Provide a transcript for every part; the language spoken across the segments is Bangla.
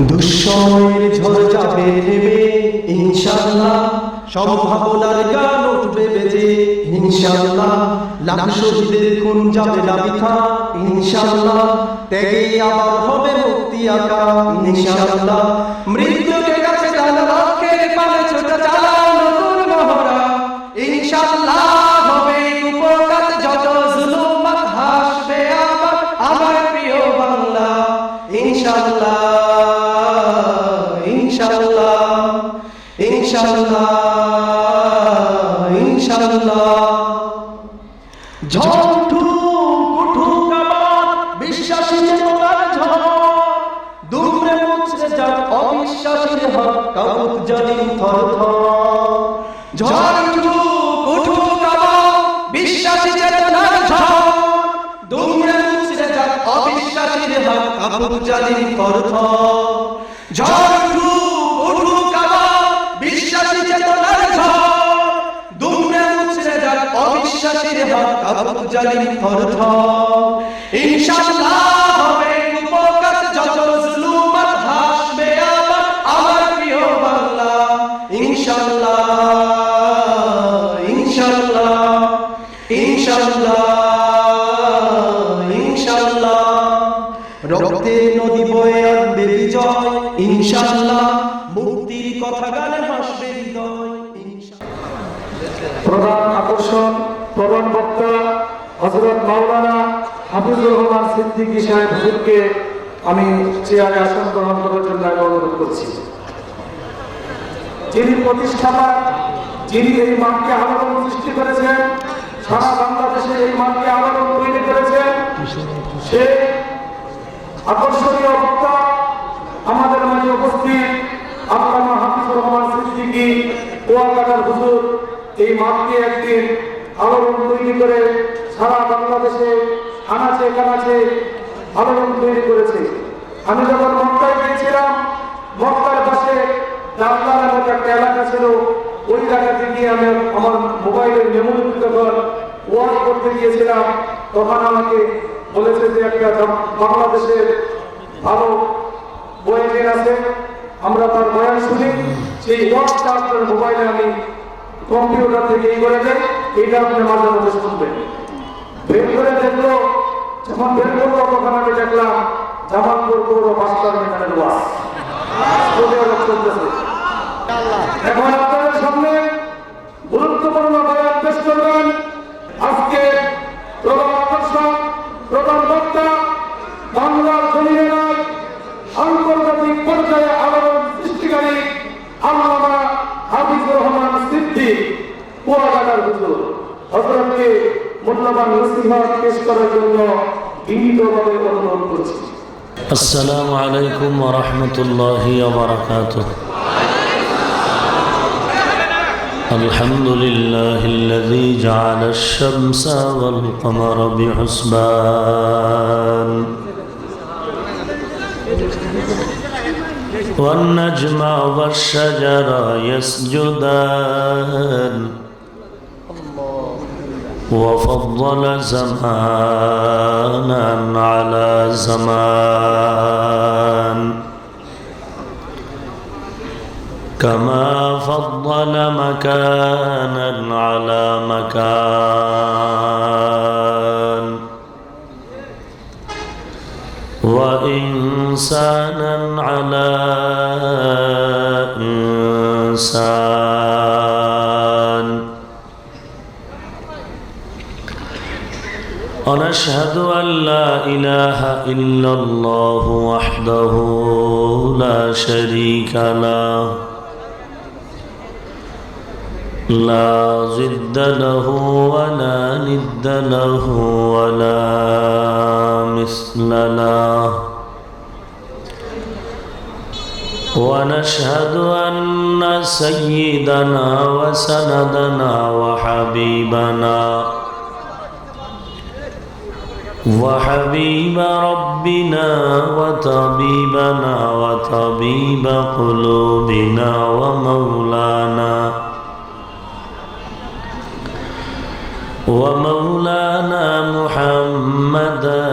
দুঃসময়ের ঝড় যাবে নেমে ইনশাআল্লাহ, সম্ভাবনার গান উঠবে বেজে ইনশাআল্লাহ, লাখ শহীদের খুন যাবে না বৃথা ইনশাআল্লাহ, ত্যাগে আবার হবে মুক্তি আকা ইনশাআল্লাহ, মৃত্যুকে কাছে টানা লক্ষ্যের পানে ছোটা চালাও নতুন মহড়া ইনশাআল্লাহ, হবে উপকার যত জুলুমাত হাসবে আবার আমার প্রিয় বাংলা ইনশাআল্লাহ ইনশাআল্লাহ ইনশাআল্লাহ ইনশাআল্লাহ। ঝড় উঠুক আবার বিশ্বাসী চেতনার ঝড়, দুমড়ে মুচড়ে যাক অবিশ্বাসীর হাত কাঁপুক জালিম থরথর। ঝড় উঠুক আবার বিশ্বাসী চেতনার ঝড়, দুমড়ে মুচড়ে যাক অবিশ্বাসীর হাত কাঁপুক জালিম থরথর। ঝড় উঠুক আবার বিশ্বাসী চেতনার ঝড়, দুমড়ে মুচড়ে যাক অবিশ্বাসীর হাত কাঁপুক জালিম থরথর। ইনশাআল্লাহ হবে উপকার যত জুলুমাত হাসবে আবার আমার প্রিয় বাংলা ইনশাআল্লাহ ইনশাআল্লাহ ইনশাআল্লাহ ইনশাআল্লাহ। রক্তে নদী বয়ে আনবে বিজয় ইনশাআল্লাহ, মুক্তির কথা গানে হাসবে হৃদয় ইনশাআল্লাহ। প্রধান আকর্ষণ, প্রধান বক্তা হযরত মাওলানা হাফিজুর রহমান সিদ্দিকী সাহেব হুজুরকে আমি চেয়ারে আসন গ্রহণ করার জন্য অনুরোধ করছি। যিনি প্রতিষ্ঠাতা, যিনি এই মাঠকে আলোড়ন সৃষ্টি করেছেন, সারা বাংলাদেশে এই মাঠকে আলোড়ন তৈরি করেছেন, সে আকর্ষণীয় বক্তা আমাদের মাঝে উপস্থিত আল্লামা হাফিজুর রহমান সিদ্দিকী কুয়াকাটার হুজুর এই মাঠকে একদিন আলোড়ন তৈরি করে সারা বাংলাদেশে আনাচে কানাচে আলোড়ন তৈরি করেছে। আমি যখন মক্কায় গিয়েছিলাম, মক্কার পাশে জামলা নামক একটা এলাকা ছিল, ওই এলাকাতে গিয়ে আমি আমার মোবাইলের মেমোরি যখন ওয়াজ করতে গিয়েছিলাম, তখন আমাকে বলেছে যে একটা বাংলাদেশের ভালো বয়ান আছে, আমরা তার বয়ান শুনি, সেই ওয়াজটা আপনার মোবাইলে আমি কম্পিউটার থেকে এই করে দেয়, এইটা আপনি মাঝে মাঝে শুনবেন। বের করে দেখলো, যখন বের করলো তখন আমি দেখলাম জামালপুর পৌর 5 মিনিটের ওয়াজ চলতেছে। এখন আপনাদের সামনে গুরুত্বপূর্ণ বয়ান পেশ করবেন আজকে প্রধান আকর্ষণ, প্রধান বক্তা, বাংলার জমিনে নয় আন্তর্জাতিক পর্যায়ে আলোড়ন সৃষ্টিকারী আল্লামা হাফিজুর রহমান সিদ্দিকী কুয়াকাটার হুজুর। হযরতকে মূল্যবান নসিহত পেশ করার জন্য বিনীতভাবে অনুরোধ করছি। আসসালামু আলাইকুম ওয়া রাহমাতুল্লাহি ওয়া বারাকাতুহু। আলহামদুলিল্লাহিল্লাযী জাআলা আশ-শামসা ওয়াল কমারা বিহুসবান ওয়ান নাজমা ওয়াশ-শাজারা ইয়াসজুদান وفضل زمانا على زمان كما فضل مكانا على مكان وإنسانا على إنسان. ونشهد أن لا إله إلا الله وحده لا شريك له لا ضد له ولا ند له ولا مثل له. ونشهد أن سيدنا وسندنا وحبيبنا وحبيب ربنا وطبيبنا وطبيب قلوبنا ومولانا محمدا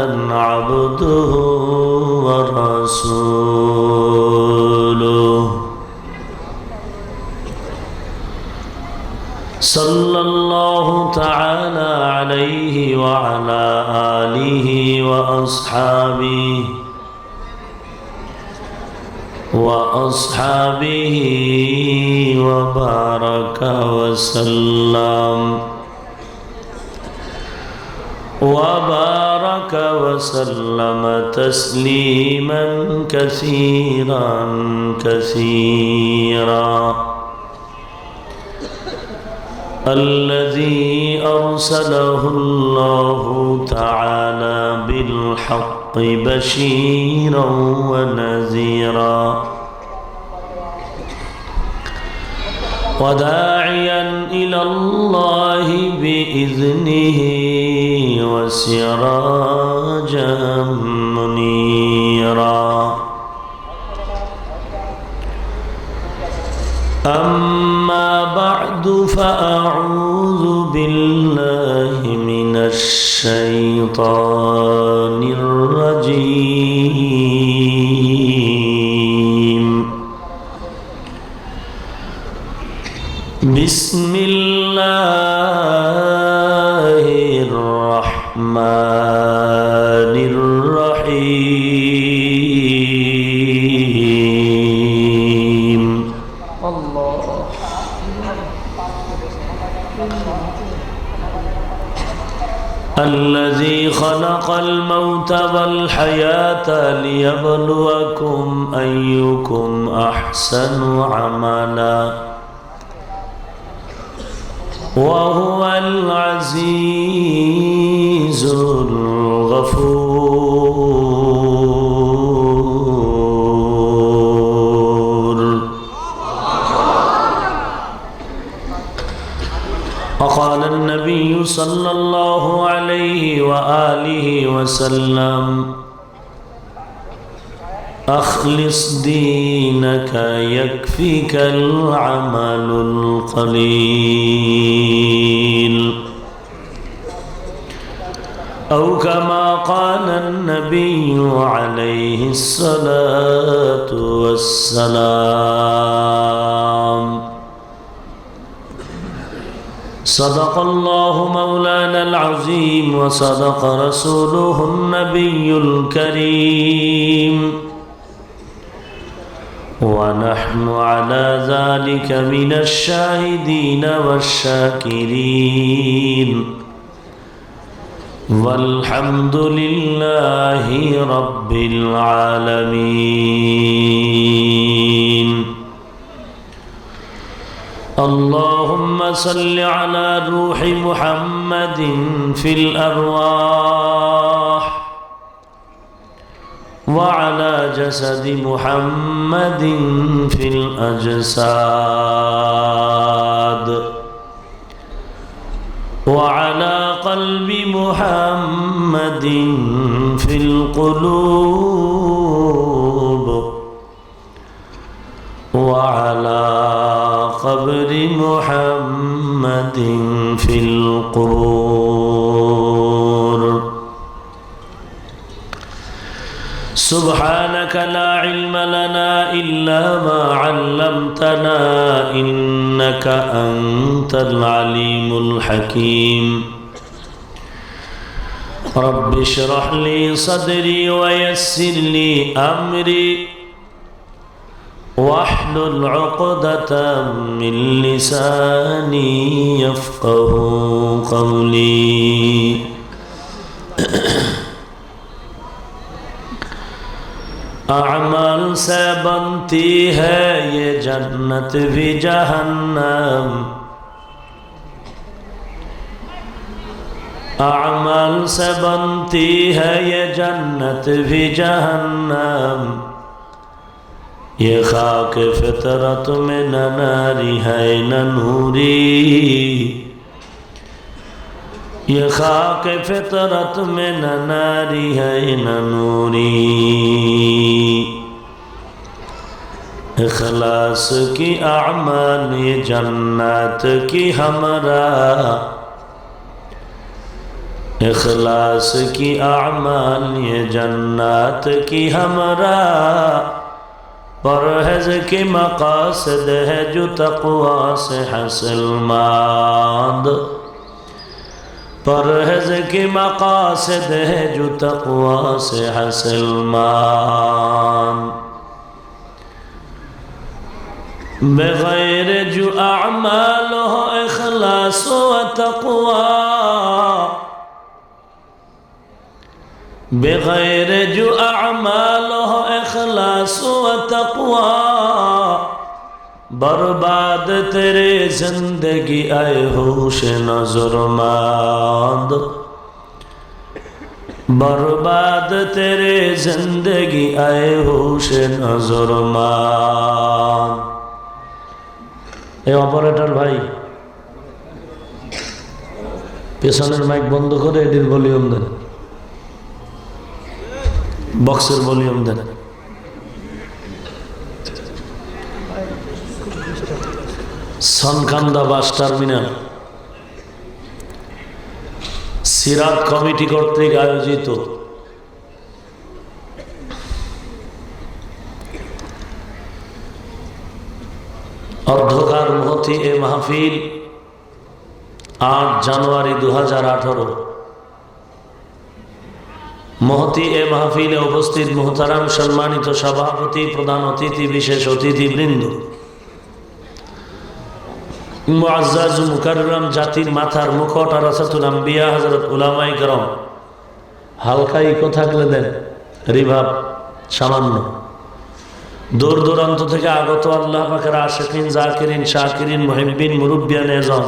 عبده ورسوله صلى الله تعالى عليه وعلى آله وأصحابه وبارك وسلم تسليما كثيرا كثيرا. الذي أرسله الله تعالى بالحق بشيرا ونذيرا وداعيا إلى الله بإذنه وسراجا منيرا. أما بعد فأعوذ بالله من الشيطان الرجيم. بسم الله الرحمن الرحيم. الذي خلق الموت والحياة ليبلوكم أيكم أحسن عملا وهو العزيز الغفور. وقال النبي صلى الله عليه وآله وسلم: أخلص دينك يكفيك العمل القليل، أو كما قال النبي عليه الصلاة والسلام. صدق الله مولانا العظيم وصدق رسوله النبي الكريم، ونحن على ذلك من الشاهدين والشاكرين، والحمد لله رب العالمين. اللهم صل على روح محمد في الأرواح، وعلى جسد محمد في الأجساد، وعلى قلب محمد في القلوب، وعلى قبر محمد في القبور. سبحانك لا علم لنا إلا ما علمتنا إنك أنت العليم الحكيم. رب اشرح لي صدري ويسر لي أمري واحلل عقدة من لساني يفقه قولي. अमल से बनती है ये जन्नत भी जहन्नम, अमल से बनती है ये जन्नत भी जहन्नम, ये खाक फितरत में न नारी है न नूरी, ये खाक फितरत में न नारी है न नूरी। इखलास की अमाल ये जन्नत की हमरा, इखलास की अमाल ये जन्नत की हमरा, परहेज के मकासद है जो तक़वा से हासिलमंद, परहेज के मकासद है जो तक़वा से हासिलमंद। बग़ैर जो अमाल हो इखलास व तक़वा, बग़ैर जो अमाल हो इखलास व तक़वा, बर्बाद तेरे जिंदगी आए होश नज़रमंद, बर्बाद तेरे जिंदगी आए होश नज़रमंद। ए ऑपरेटर भाई পেছনের মাইক বন্ধ করে এটির ভলিউম দেন, বক্সের ভলিউম দেন। সনকান্দা বাস টার্মিনাল সিরাত কমিটি কর্তৃক আয়োজিত অধ্যকার মহতি এ মাহফিল 8 জানুয়ারি 2018। মহতি এ মাহফিলে উপস্থিত মুহতারাম সম্মানিত সভাপতি, প্রধান অতিথি, বিশেষ অতিথিবৃন্দ, মুআজ্জাজ মুকাররম জাতির মাথার মুকুট আরাসাতুল আম্বিয়া হযরত উলামায়ে কেরাম, হালকা ইকো থাকলে দেন, রিভাব সামান্য। দূর দূরান্ত থেকে আগত আল্লাহ পাকের আশিকিন, জাকিরিন, শাকিরিন, মুহিব্বিন, মুরব্বিয়ান এজম,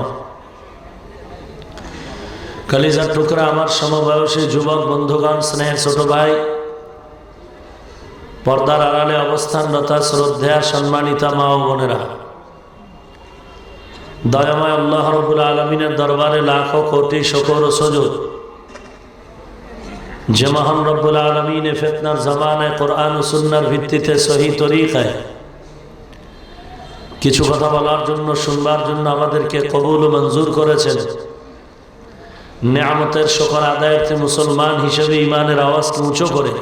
কলিজার টুকরা আমার সমবয়সী যুবক বন্ধুগণ, স্নেহের ছোট ভাই, পর্দার আড়ালে অবস্থানরত শ্রদ্ধেয়া সম্মানিতা মা ও বোনেরা, দয়াময় আল্লাহ রাব্বুল আলামিনের দরবারে লাখো কোটি শুকর ও সুজুদ যে মহান রব্বুল আলামিন ফিতনার জামানায় কোরআন ও সুন্নাহর ভিত্তিতে সহি তরিকায় কিছু কথা বলার জন্য, শুনবার জন্য আমাদেরকে কবুল ও মঞ্জুর করেছেন। নেয়ামতের শুকর আদায়ার্থে মুসলমান হিসেবে ইমানের আওয়াজকে উঁচু করে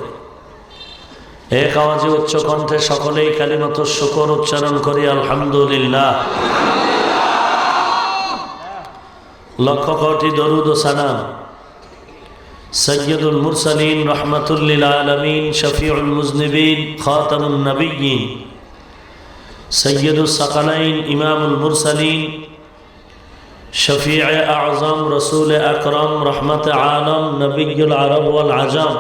এক আওয়াজে উচ্চ কণ্ঠে সকলেই কালিমাত শুকর উচ্চারণ করি আলহামদুলিল্লাহ। লক্ষ কোটি দরুদ ও সালাম সৈয়দুল মুরসালিন, রহমাতুল লিল আলামিন, শফিউল মুজনিবিন, খাতামুন নবিয়্যিন, সৈয়দুস সাকালাইন, ইমামুল মুরসালিন, শফিয়ে আযম, রসুল আকরম, রহমত আলম, নবিয়ুল আরব ওয়াল আজম,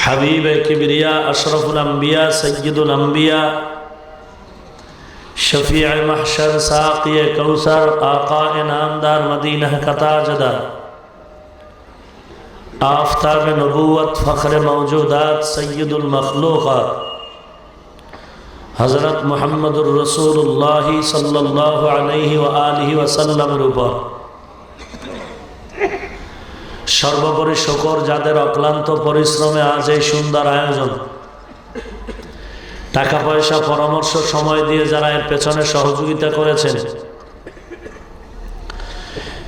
হাবিব কিবরিয়া, আশরাফুল আম্বিয়া, সৈয়দুল আম্বিয়া, शफीअ महशर, साक़िए कौसर, आका नामदार, मदीना का ताजदार, आफ़ताब नबूवत, फ़ख्र मौजूदात, सय्यदुल मखलूक़ात, हज़रत मुहम्मदुर रसूलुल्लाह सल्लल्लाहु अलैहि व आलिहि वसल्लमेর উপর সর্বোপরি শুকর যাদের অক্লান্ত পরিশ্রমে আজ এই সুন্দর আয়োজন, টাকা পয়সা, পরামর্শ, সময় দিয়ে যারা এর পেছনে সহযোগিতা করেছেন,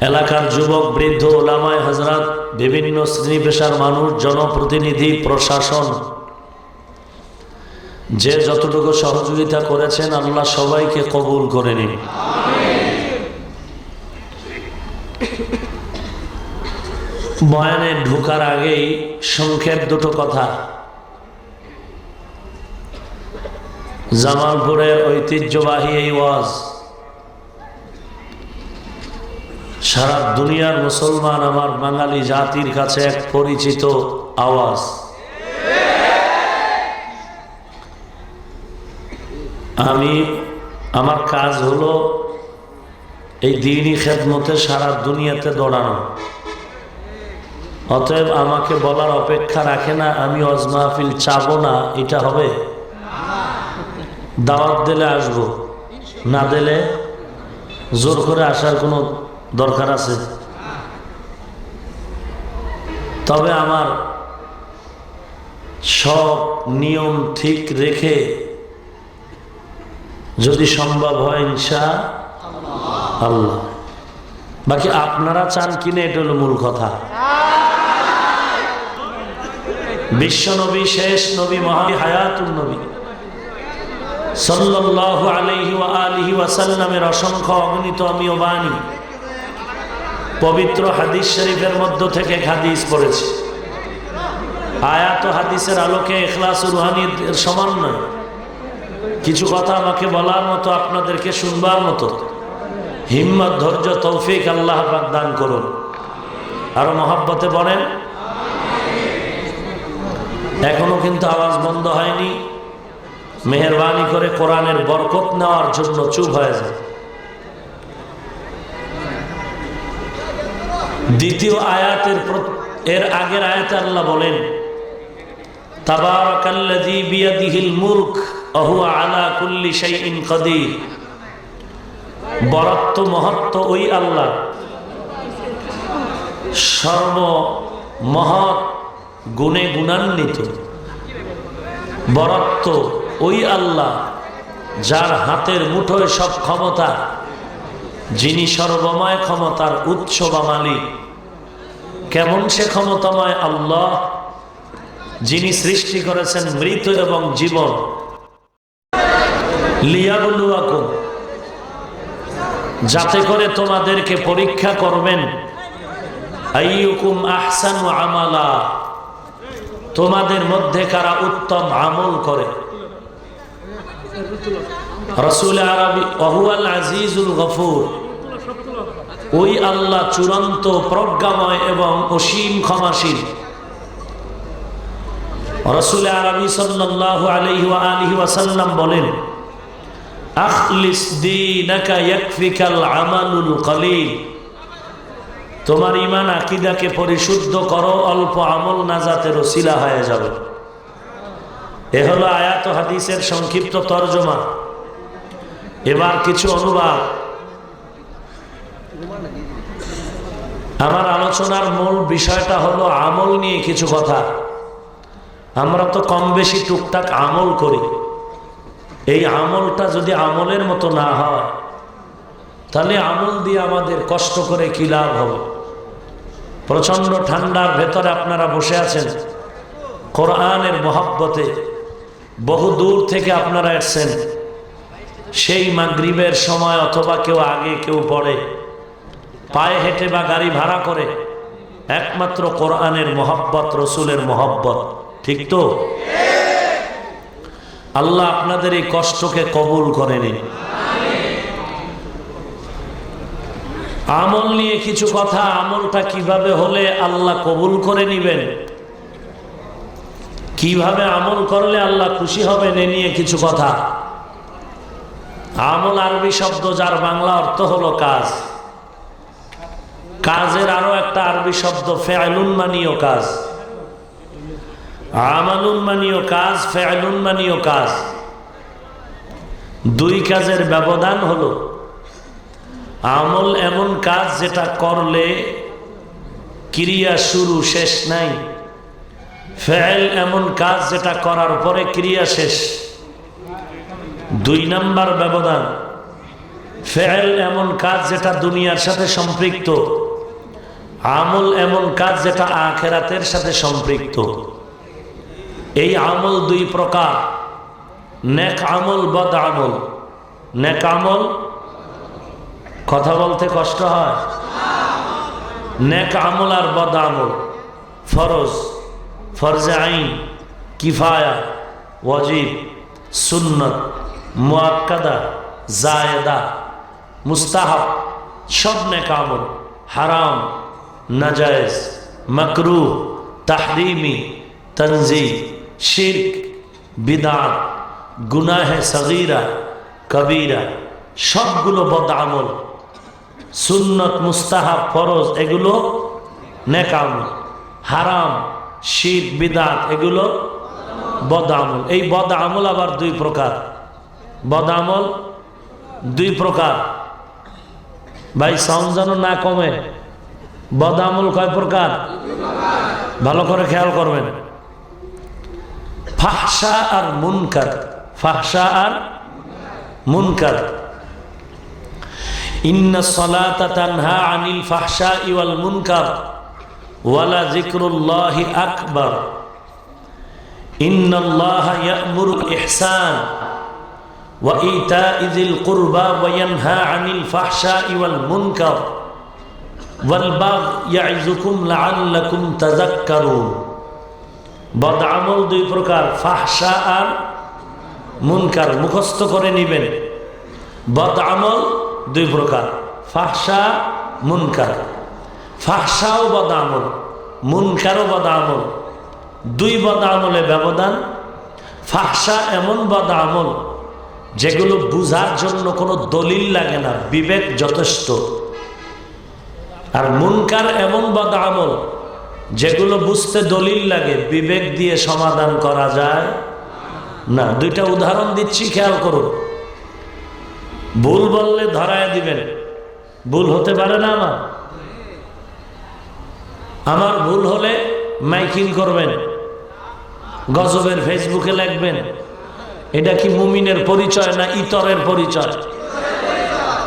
এলাকার যুবক, বৃদ্ধ, ওলামায়ে হযরত, বিভিন্ন শ্রেণী পেশার মানুষ, জনপ্রতিনিধি, প্রশাসন, যে যতটুকু সহযোগিতা করেছেন আল্লাহ সবাইকে কবুল করে নিন। বয়ানে ঢোকার আগেই সংক্ষেপ দুটো কথা। জামালপুরের ঐতিহ্যবাহী এই ওয়াজ সারা দুনিয়ার মুসলমান, আমার বাঙালি জাতির কাছে এক পরিচিত আওয়াজ। আমার কাজ হলো এই দ্বীনি খেদমতে সারা দুনিয়াতে দৌড়ানো। অতএব আমাকে বলার অপেক্ষা রাখে না আমি ওয়াজ মাহফিল চাবো না, এটা হবে। দাওয়াত দিলে আসবো, না দিলে জোর করে আসার কোনো দরকার আছে? তবে আমার সব নিয়ম ঠিক রেখে যদি সম্ভব হয় ইনশাআল্লাহ। বাকি আপনারা চান কিনা এটা হলো মূল কথা। বিশ্বনবী, শেষ নবী, মহা হায়াতুন নবী সাল্লাল্লাহু আলাইহি ওয়া আলিহি ওয়াসাল্লামের অসংখ্য অগণিত অমীয় বাণী পবিত্র হাদিস শরীফের মধ্য থেকে হাদিস পড়েছি। আয়াত ও হাদিসের আলোকে ইখলাস ও রুহানিয়তের সমন্বয় কিছু কথা আমাকে বলার মতো, আপনাদেরকে শুনবার মতো হিম্মত, ধৈর্য, তৌফিক আল্লাহ পাক দান করুন। আরো মহব্বতে বলেন। এখনো কিন্তু আওয়াজ বন্ধ হয়নি। মেহেরবানি করে কোরআনের বরকত নেওয়ার জন্য চুপ হয়ে যায়। দ্বিতীয় আয়াতের এর আগের আয়াতে আল্লাহ বলেন, তাবারাকাল্লাযী বিয়াদিহিল মুলক ওয়া হুয়া আলা কুল্লি শাইইন কাদির। বরত্ব মহত্ব ওই আল্লাহ, সর্বমহৎ গুণে গুণান্বিত। বরত্ব ওই আল্লাহ যার হাতের মুঠোয় সব ক্ষমতা, যিনি সর্বময় ক্ষমতার উৎস বা মালিক। কেমন সে ক্ষমতাময় আল্লাহ? যিনি সৃষ্টি করেছেন মৃত এবং জীবন। লিয়াবলুয়াকুম, যাতে করে তোমাদেরকে পরীক্ষা করবেন। আইয়ুকুম আহসানু আমালা, তোমাদের মধ্যে কারা উত্তম আমল করে। রাসূল আরবি ওয়াহুয়াল আজিজুল গফুর, ওই আল্লাহ চূড়ান্ত প্রজ্ঞাময় এবং অসীম ক্ষমাশীল। রাসূল আরবি সাল্লাল্লাহু আলাইহি ওয়া আলিহি ওয়াসাল্লাম বলেন, আখলিস দীনাকা ইয়াকফিকাল আমালুল কলিল। তোমার ঈমান আকীদাকে পরিশুদ্ধ করো, অল্প আমল নাজাতের ওসিলা হয়ে যাবে। এ হলো আয়াত ও হাদিসের সংক্ষিপ্ত তরজমা। এবার কিছু অনুবাদ। আমার আলোচনার মূল বিষয়টা হলো আমল নিয়ে কিছু কথা। আমরা তো কম বেশি টুকটাক আমল করি। এই আমলটা যদি আমলের মতো না হয়, তাহলে আমল দিয়ে আমাদের কষ্ট করে কি লাভ হবে? প্রচন্ড ঠান্ডার ভেতরে আপনারা বসে আছেন, কোরআনের মহব্বতে বহু দূর থেকে আপনারা এসেছেন। সেই মাগরিবের সময় অথবা কেউ আগে কেউ পড়ে, পায়ে হেঁটে বা গাড়ি ভাড়া করে, একমাত্র কোরআনের মহব্বত, রসুলের মহব্বত। ঠিক তো? আল্লাহ আপনাদের এই কষ্টকে কবুল করে নিন। আমল নিয়ে কিছু কথা। আমলটা কিভাবে হলে আল্লাহ কবুল করে নিবেন, কিভাবে আমল করলে আল্লাহ খুশি হবেন, এ নিয়ে কিছু কথা। আমল আরবি শব্দ, যার বাংলা অর্থ হলো কাজ। কাজের আরো একটা আরবি শব্দ ফেআলুন মানিও কাজ। আমালুন মানিও কাজ, ফেআলুন মানিও কাজ। দুই কাজের ব্যবধান হলো, আমল এমন কাজ যেটা করলে ক্রিয়া শুরু শেষ নাই। ফেল এমন কাজ যেটা করার পরে ক্রিয়া শেষ। দুই নাম্বার ব্যবধান। ফেল এমন কাজ যেটা দুনিয়ার সাথে সম্পৃক্ত। আমল এমন কাজ যেটা আখিরাতের সাথে সম্পৃক্ত। এই আমল দুই প্রকার, নেক আমল, বদ আমল। নেক আমল, কথা বলতে কষ্ট হয়। নেক আমল আর বদ আমল, ফরজ, ফরজে আইন, কিফায়া, ওয়াজিব, সুন্নত, মুআক্কাদা, জায়েদা, মুস্তাহাব, সব নেক আমল। হারাম, নাজায়েজ, মাকরুহ, তাহরিমি, তনজিহ, শিরক, বিদআত, গুনাহে সগীরা, কবীরা, সবগুলো বদ আমল। সুন্নত, মুস্তাহাব, ফরজ, এগুলো নেক আমল। হারাম, শিরক, বিদআত, এগুলো বদ আমল। এই বদ আমল আবার দুই প্রকার। বদ আমল দুই প্রকার। ভাই সাউন্ড যেন না কমে। বদ আমল কয় প্রকার? ভালো করে খেয়াল করবেন। ফাহশা আর মুনকার। ফাহশা আর মুনকার। ইন্না সলাতা তানহা আনিল ফাহশাই ওয়াল মুনকার ওয়ালা যিকরুল্লাহি আকবার। ইন্নাল্লাহা ইয়া'মুরুল ইহসান ওয়া ইতা'i যিল কুরবা ওয়া ইয়ানহা আনিল ফাহশাই ওয়াল মুনকার ওয়াল বাগই ইয়া'iযুকুম লাআল্লাকুম তাযাক্কারুন। বদ আমল দুই প্রকার, ফাহশা আর মুনকার, মুখস্থ করে নিবেন। বদ আমল দুই প্রকার, ফাহশা মুনকার। ফাহশাও বদ আমল, মুনকারও বদ আমল। দুই বদ আমলে ব্যবধান। ফাহশা এমন বদ আমল যেগুলো বুঝার জন্য কোনো দলিল লাগে না, বিবেক যথেষ্ট। আর মুনকার এমন বদ আমল যেগুলো বুঝতে দলিল লাগে, বিবেক দিয়ে সমাধান করা যায় না। দুইটা উদাহরণ দিচ্ছি, খেয়াল করুন। ভুল বললে ধরায় দিবেন, ভুল হতে পারে না। আমার ভুল হলে মাইকিং করবেন, গজবের ফেসবুকে লিখবেন। এটা কি মুমিনের পরিচয় না ইতরের পরিচয়?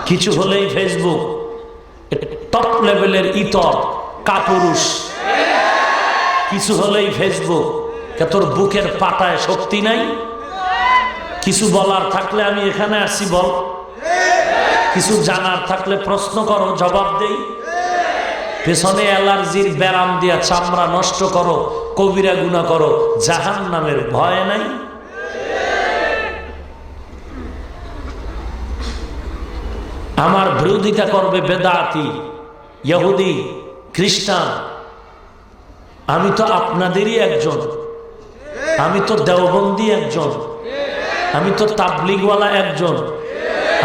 কিছু হলেই ফেসবুক, টপ লেভেলের ইতর, কাপুরুষ। কিছু হলেই ফেসবুক। তোর বুকের পাটায় শক্তি নাই? কিছু বলার থাকলে আমি এখানে আসছি, বল। কিছু জানার থাকলে প্রশ্ন করো, জবাব দেই। পেছনে অ্যালার্জির ব্যারাম দিয়া চামড়া নষ্ট করো, কবিরা গুনাহ করো, জাহান্নামের ভয় নাই? আমার বিরোধিতা করবে বেদাতি, ইহুদি, খ্রিস্টান। আমি তো আপনাদেরই একজন, আমি তো দেওবন্দি একজন, আমি তো তাবলিগওয়ালা একজন,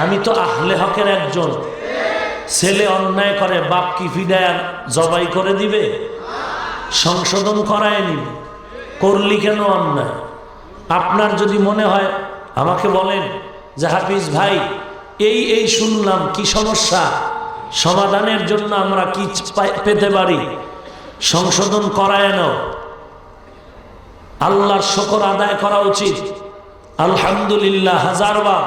আমি তো আহলে হকের একজন। ছেলে অন্যায় করে, বাপ কি ফিদায় জবাই করে দিবে? সংশোধন করায় নিবে। করলি কেন অন্যায়? আপনার যদি মনে হয় আমাকে বলেন যে হাফিজ ভাই এই শুনলাম, কি সমস্যা, সমাধানের জন্য আমরা কি পেতে পারি, সংশোধন করায় নাও। আল্লাহর শুকর আদায় করা উচিত। আলহামদুলিল্লাহ হাজারবার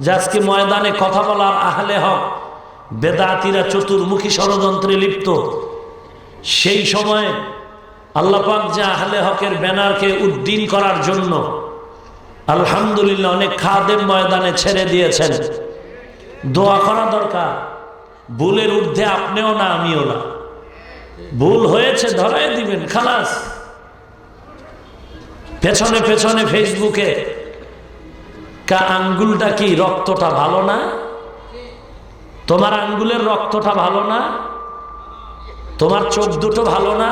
যে আজকে ময়দানে কথা বলার আহলে হক বেদাতিরা চতুর্মুখী ষড়যন্ত্রে লিপ্ত। সেই সময়ে আল্লাহ পাক যে আহলে হকের ব্যানারকে উদ্দিন করার জন্য আলহামদুলিল্লাহ অনেক খাদেম ময়দানে ছেড়ে দিয়েছেন। দোয়া করা দরকার। ভুলের ঊর্ধ্বে আপনিও না, আমিও না। ভুল হয়েছে ধরাই দিবেন, খালাস। পেছনে পেছনে ফেসবুকে আঙ্গুলটা কি, রক্তটা ভালো না? তোমার আঙ্গুলের রক্তটা ভালো না? তোমার চোখ দুটো ভালো না?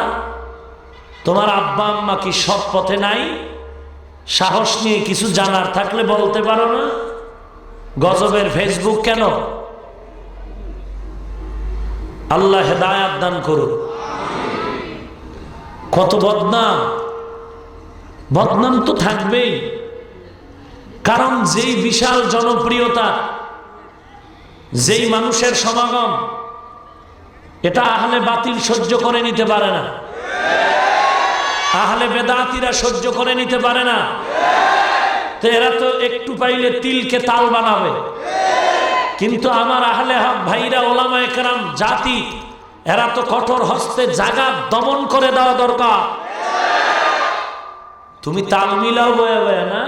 তোমার আব্বা আম্মা কি সৎ পথে নাই? সাহস নিয়ে কিছু জানার থাকলে বলতে পারো না? গজবের ফেসবুক কেন? আল্লাহ হেদায়াত দান করুন। কত বদনাম, বদনাম তো থাকবেই। কারণ যেই বিশাল জনপ্রিয়তা, যেই মানুষের সমাগম, এটা আহলে বাতিল সহ্য করে নিতে পারে না, আহলে বেদাতিরা সহ্য করে নিতে পারে না। তো এরা তো একটু পাইলে তিলকে তাল বানাবে। কিন্তু আমার আহলে হক ভাইরা, ওলামায়ে কেরাম, জাতি, এরা তো কঠোর হস্তে জাগাত দমন করে দেওয়া দরকার। তুমি তাল মিলাও বয়ে বয়ে না।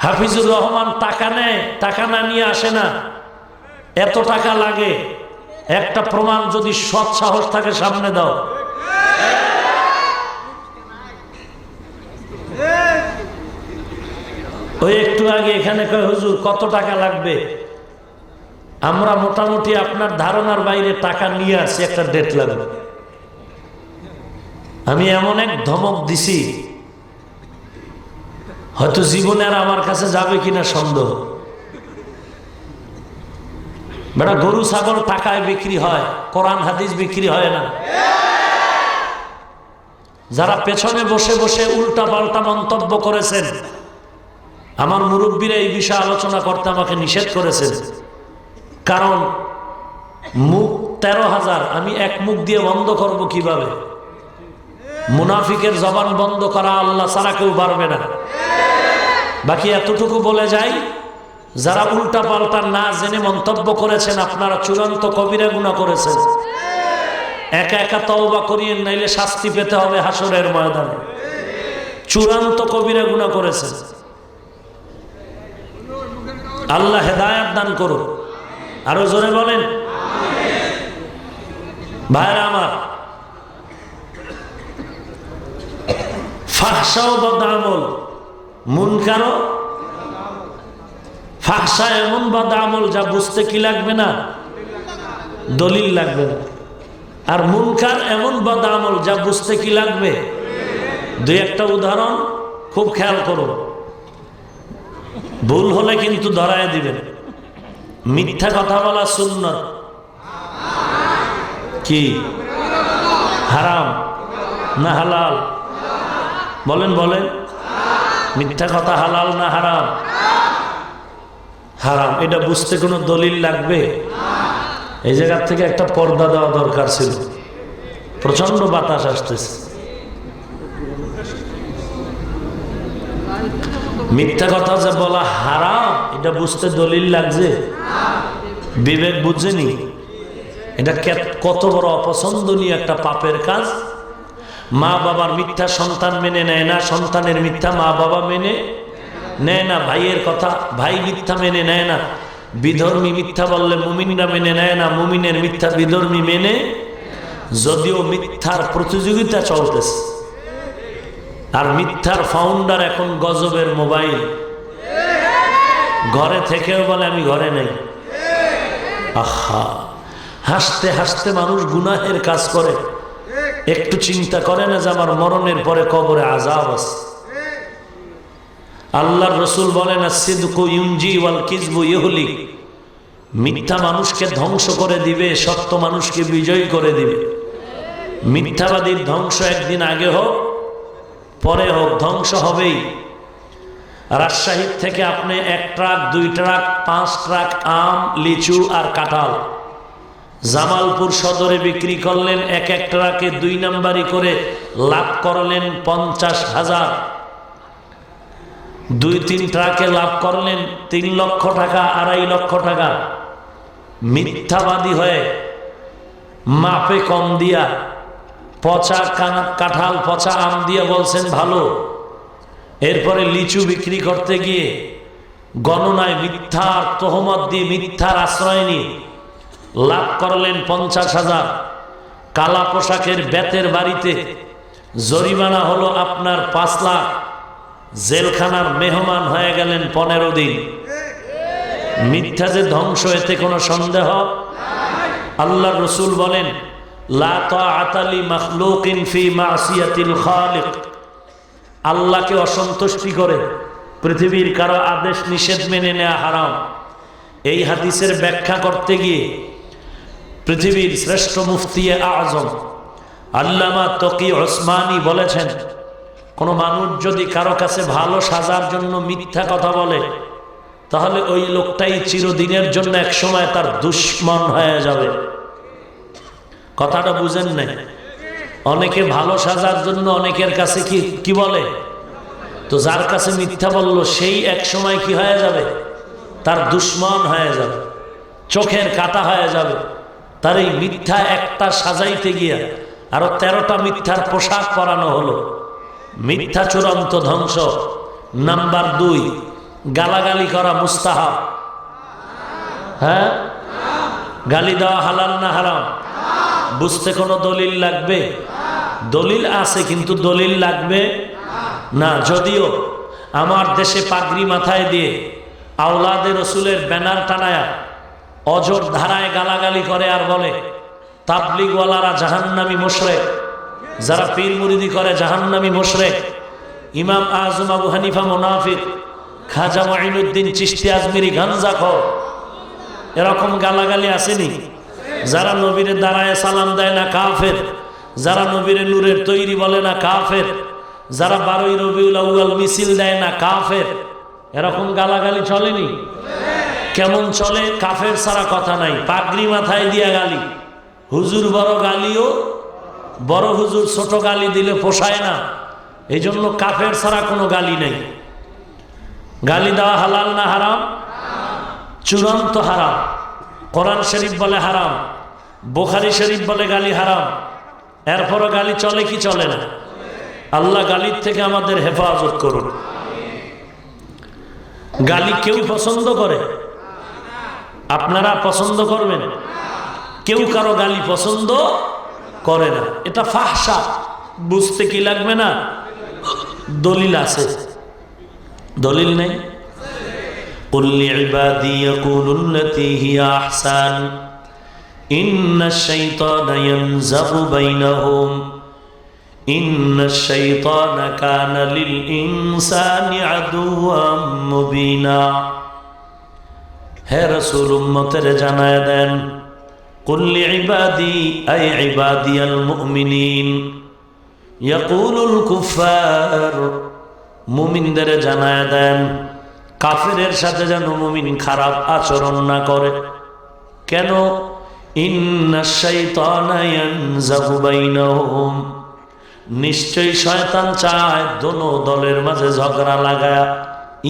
হাফিজুর রহমান টাকা নেয়, টাকা না নিয়ে আসে না। এত টাকা লাগে, একটা প্রমাণ যদি সৎ সাহস থাকে সামনে দাও। ওই একটু আগে এখানে কয় হুজুর কত টাকা লাগবে, আমরা মোটামুটি আপনার ধারণার বাইরে টাকা নিয়ে আসি, একটা ডেট লাগবে। আমি এমন এক ধমক দিছি, হয়তো জীবনে আর আমার কাছে যাবে কিনা সন্দেহ। বেটা, গরু ছাগল টাকায় বিক্রি হয়, কোরআন হাদিস বিক্রি হয় না। যারা পেছনে বসে বসে উল্টা পাল্টা মন্তব্য করেছেন, আমার মুরব্বীরা এই বিষয়ে আলোচনা করতে আমাকে নিষেধ করেছেন। কারণ মুখ 13,000, আমি এক মুখ দিয়ে বন্ধ করব কিভাবে? মুনাফিকের জবান বন্ধ করা আল্লাহ ছাড়া কেউ পারবে না। বাকি এতটুকু বলে যাই, যারা উল্টা পাল্টা না জেনে মন্তব্য করেছেন, আপনারা চূড়ান্ত কবিরা গুনাহ করেছেন। একা একা তওবা করিয়েন, নাইলে শাস্তি পেতে হবে হাসরের ময়দানে। চূড়ান্ত কবিরা গুনাহ করেছেন। আল্লাহ হেদায়েত দান করুন। আরো জোরে বলেন। ভাইরা আমার, ফাহশাও বদআমল, মুনকারও ফাহশা এমন বদআমল যা বুঝতে কি লাগবে না, দলিল লাগবে না। আর মুনকার এমন বদআমল যা বুঝতে কি লাগবে। দুই একটা উদাহরণ খুব খেয়াল করুন, ভুল হলে কিন্তু ধরায় দিবেন। মিথ্যা কথা বলা সুন্নাত কি হারাম না হালাল? বলেন বলেন, মিথ্যা কথা হালাল না হারাম? হারাম। এটা বুঝতে কোনো দলিল লাগবে? এই জায়গার থেকে একটা পর্দা দেওয়া দরকার ছিল। প্রচন্ড বাতাস আসতেছে। মিথ্যা কথা যে বলা হারাম এটা বুঝতে দলিল লাগছে? বিবেক বুঝেনি? এটা কত বড় অপছন্দনীয় একটা পাপের কাজ। মা বাবার মিথ্যা সন্তান মেনে নেয় না, সন্তানের মিথ্যা মা বাবা মেনে নেয় না, ভাইয়ের কথা ভাই মিথ্যা মেনে নেয় না, বিধর্মী মিথ্যা বললে মুমিনরা মেনে নেয় না, মুমিনের মিথ্যা বিধর্মী মেনে। যদিও মিথ্যার প্রতিযোগিতা চলতেছে, আর মিথ্যার ফাউন্ডার এখন গজবের মোবাইল। ঘরে থেকেও বলে আমি ঘরে নেই। আহা, হাসতে হাসতে মানুষ গুনাহের কাজ করে। একটু চিন্তা করে না যে আমার মরণের পরে কবরে আযাব আছে। আল্লাহর রাসূল বলেন, আসিদকু ইউনজি ওয়াল কিযবু ইহলিক। মিথ্যা মানুষকে ধ্বংস করে দিবে, সত্য মানুষকে বিজয় করে দিবে। মিথ্যাবাদীর ধ্বংস একদিন আগে হোক পরে হোক, ধ্বংস হবেই। রাজশাহী থেকে আপনি 1 ট্রাক 2 ট্রাক 5 ট্রাক আম, লিচু আর কাঁঠাল জামালপুর সদরে বিক্রি করলেন। এক ট্রাকে 2 নাম্বারি করে লাভ করলেন 50,000। 2-3 ট্রাকে লাভ করলেন 3 লক্ষ টাকা, 2.5 লক্ষ টাকা। মিথ্যাবাদী হয়ে মাপে কম দিয়া পচা কাঁঠাল পচা আম দিয়ে বলছেন ভালো। এরপরে লিচু বিক্রি করতে গিয়ে গণনায় মিথ্যার তহমত দিয়ে মিথ্যার আশ্রয় নিয়ে লাভ করলেন 50,000। কালা পোশাকের বেতের বাড়িতে জরিমানা হলো আপনার 5 লাখ। জেলখানার মেহমান হয়ে গেলেন 15 দিন। মিথ্যা যে ধ্বংস, এতে কোনো সন্দেহ? আল্লাহর রাসূল বলেন, লা তাআতা লি মাখলুকিন ফি মাসিয়াতিল খালিক। আল্লাহকে অসন্তুষ্টি করে পৃথিবীর কারো আদেশ নিষেধ মেনে নেওয়া হারাম। এই হাদিসের ব্যাখ্যা করতে গিয়ে পৃথিবীর শ্রেষ্ঠ মুফতি আজম আল্লামা তকি ওসমানী বলেছেন, কোন মানুষ যদি কারো কাছে ভালো সাজার জন্য মিথ্যা কথা বলে, তাহলে ওই লোকটাই চিরদিনের জন্য একসময় তার দুশমন হয়ে যাবে। কথাটা বুঝেন নাই? অনেকে ভালো সাজার জন্য অনেকের কাছে কি বলে, তো যার কাছে মিথ্যা বলল সেই এক সময় কি হয়ে যাবে, তার দুশমন হয়ে যাবে, চোখের কাটা হয়ে যাবে। তার এই মিথ্যা একটা সাজাইতে গিয়া আরো 13টা মিথ্যার পোশাক পরানো হলো। মিথ্যা চূড়ান্ত ধ্বংস। নাম্বার 2, গালাগালি করা মুস্তাহাব। হ্যাঁ, গালি দেওয়া হালাল না হারাম? বুঝতে কোনো দলিল লাগবে? দলিল আছে, কিন্তু দলিল লাগবে না। যদিও আমার দেশে পাগড়ি মাথায় দিয়ে আওলাদে রসুলের ব্যানার টানায়া অজর ধারায় গালাগালি করে আর বলে তাবলিগওয়ালারা জাহান্নামী মুশরিক, যারা পীর মুরিদি করে জাহান্নামী মুশরিক, ইমাম আজম আবু হানিফা মুনাফিক, খাজা মুঈনুদ্দিন চিশতি আজমিরি গাঞ্জাখোর, এরকম গালাগালি আসেনি? যারা নবীরে দাঁড়ায় সালাম দেয় না কাফের, যারা নবীরে নূরের তৈরি বলে না কাফের, যারা 12ই রবিউল আউয়াল মিছিল দেয় না কাফের, এরকম গালাগালি চলেনি? কেমন চলে? কাফের ছাড়া কথা নাই, পাগড়ি মাথায় দিয়া গালি। হুজুর বড় গালিও, বড় হুজুর ছোট গালি দিলে পোষায় না, এই জন্য কাফের ছাড়া কোনো গালি নেই। গালি দেওয়া হালাল না হারাম? চূড়ান্ত হারাম। কোরআন শরীফ বলে হারাম, বুখারী শরীফ বলে গালি হারাম। এরপরও গালি চলে কি চলে না? আল্লাহ গালির থেকে আমাদের হেফাজত করুন। গালি কেউ পছন্দ করে? আপনারা পছন্দ করবেন? কেউ কারো গালি পছন্দ করে না, এটা ফাহশা। বুঝতে কি লাগবে না? দলিল আছে, দলিল নেই? কুল লিইবাদি ইয়াকুলুল্লাতী হিয়া আহসান ইন্নাশ শাইতানা ইয়ানযাগু বাইনাহুম ইন্নাশ শাইতানা কানা লিল ইনসানি আদুওয়াম মুবিনা। হে রাসূল, উম্মতের জানায় দেন, কুল লিইবাদি আই ইবাদিয়াল মুমিনিন ইয়াকুলুল কুফার, মুমিনদের জানায় দেন কাফেরের সাথে যেন মুমিন খারাপ আচরণ না করে। কেন? ইন্নাশ শাইতানা ইয়ানযাগু বাইনাহুম, নিশ্চয়ই শয়তান চায় দোনো দলের মাঝে ঝগড়া লাগায়া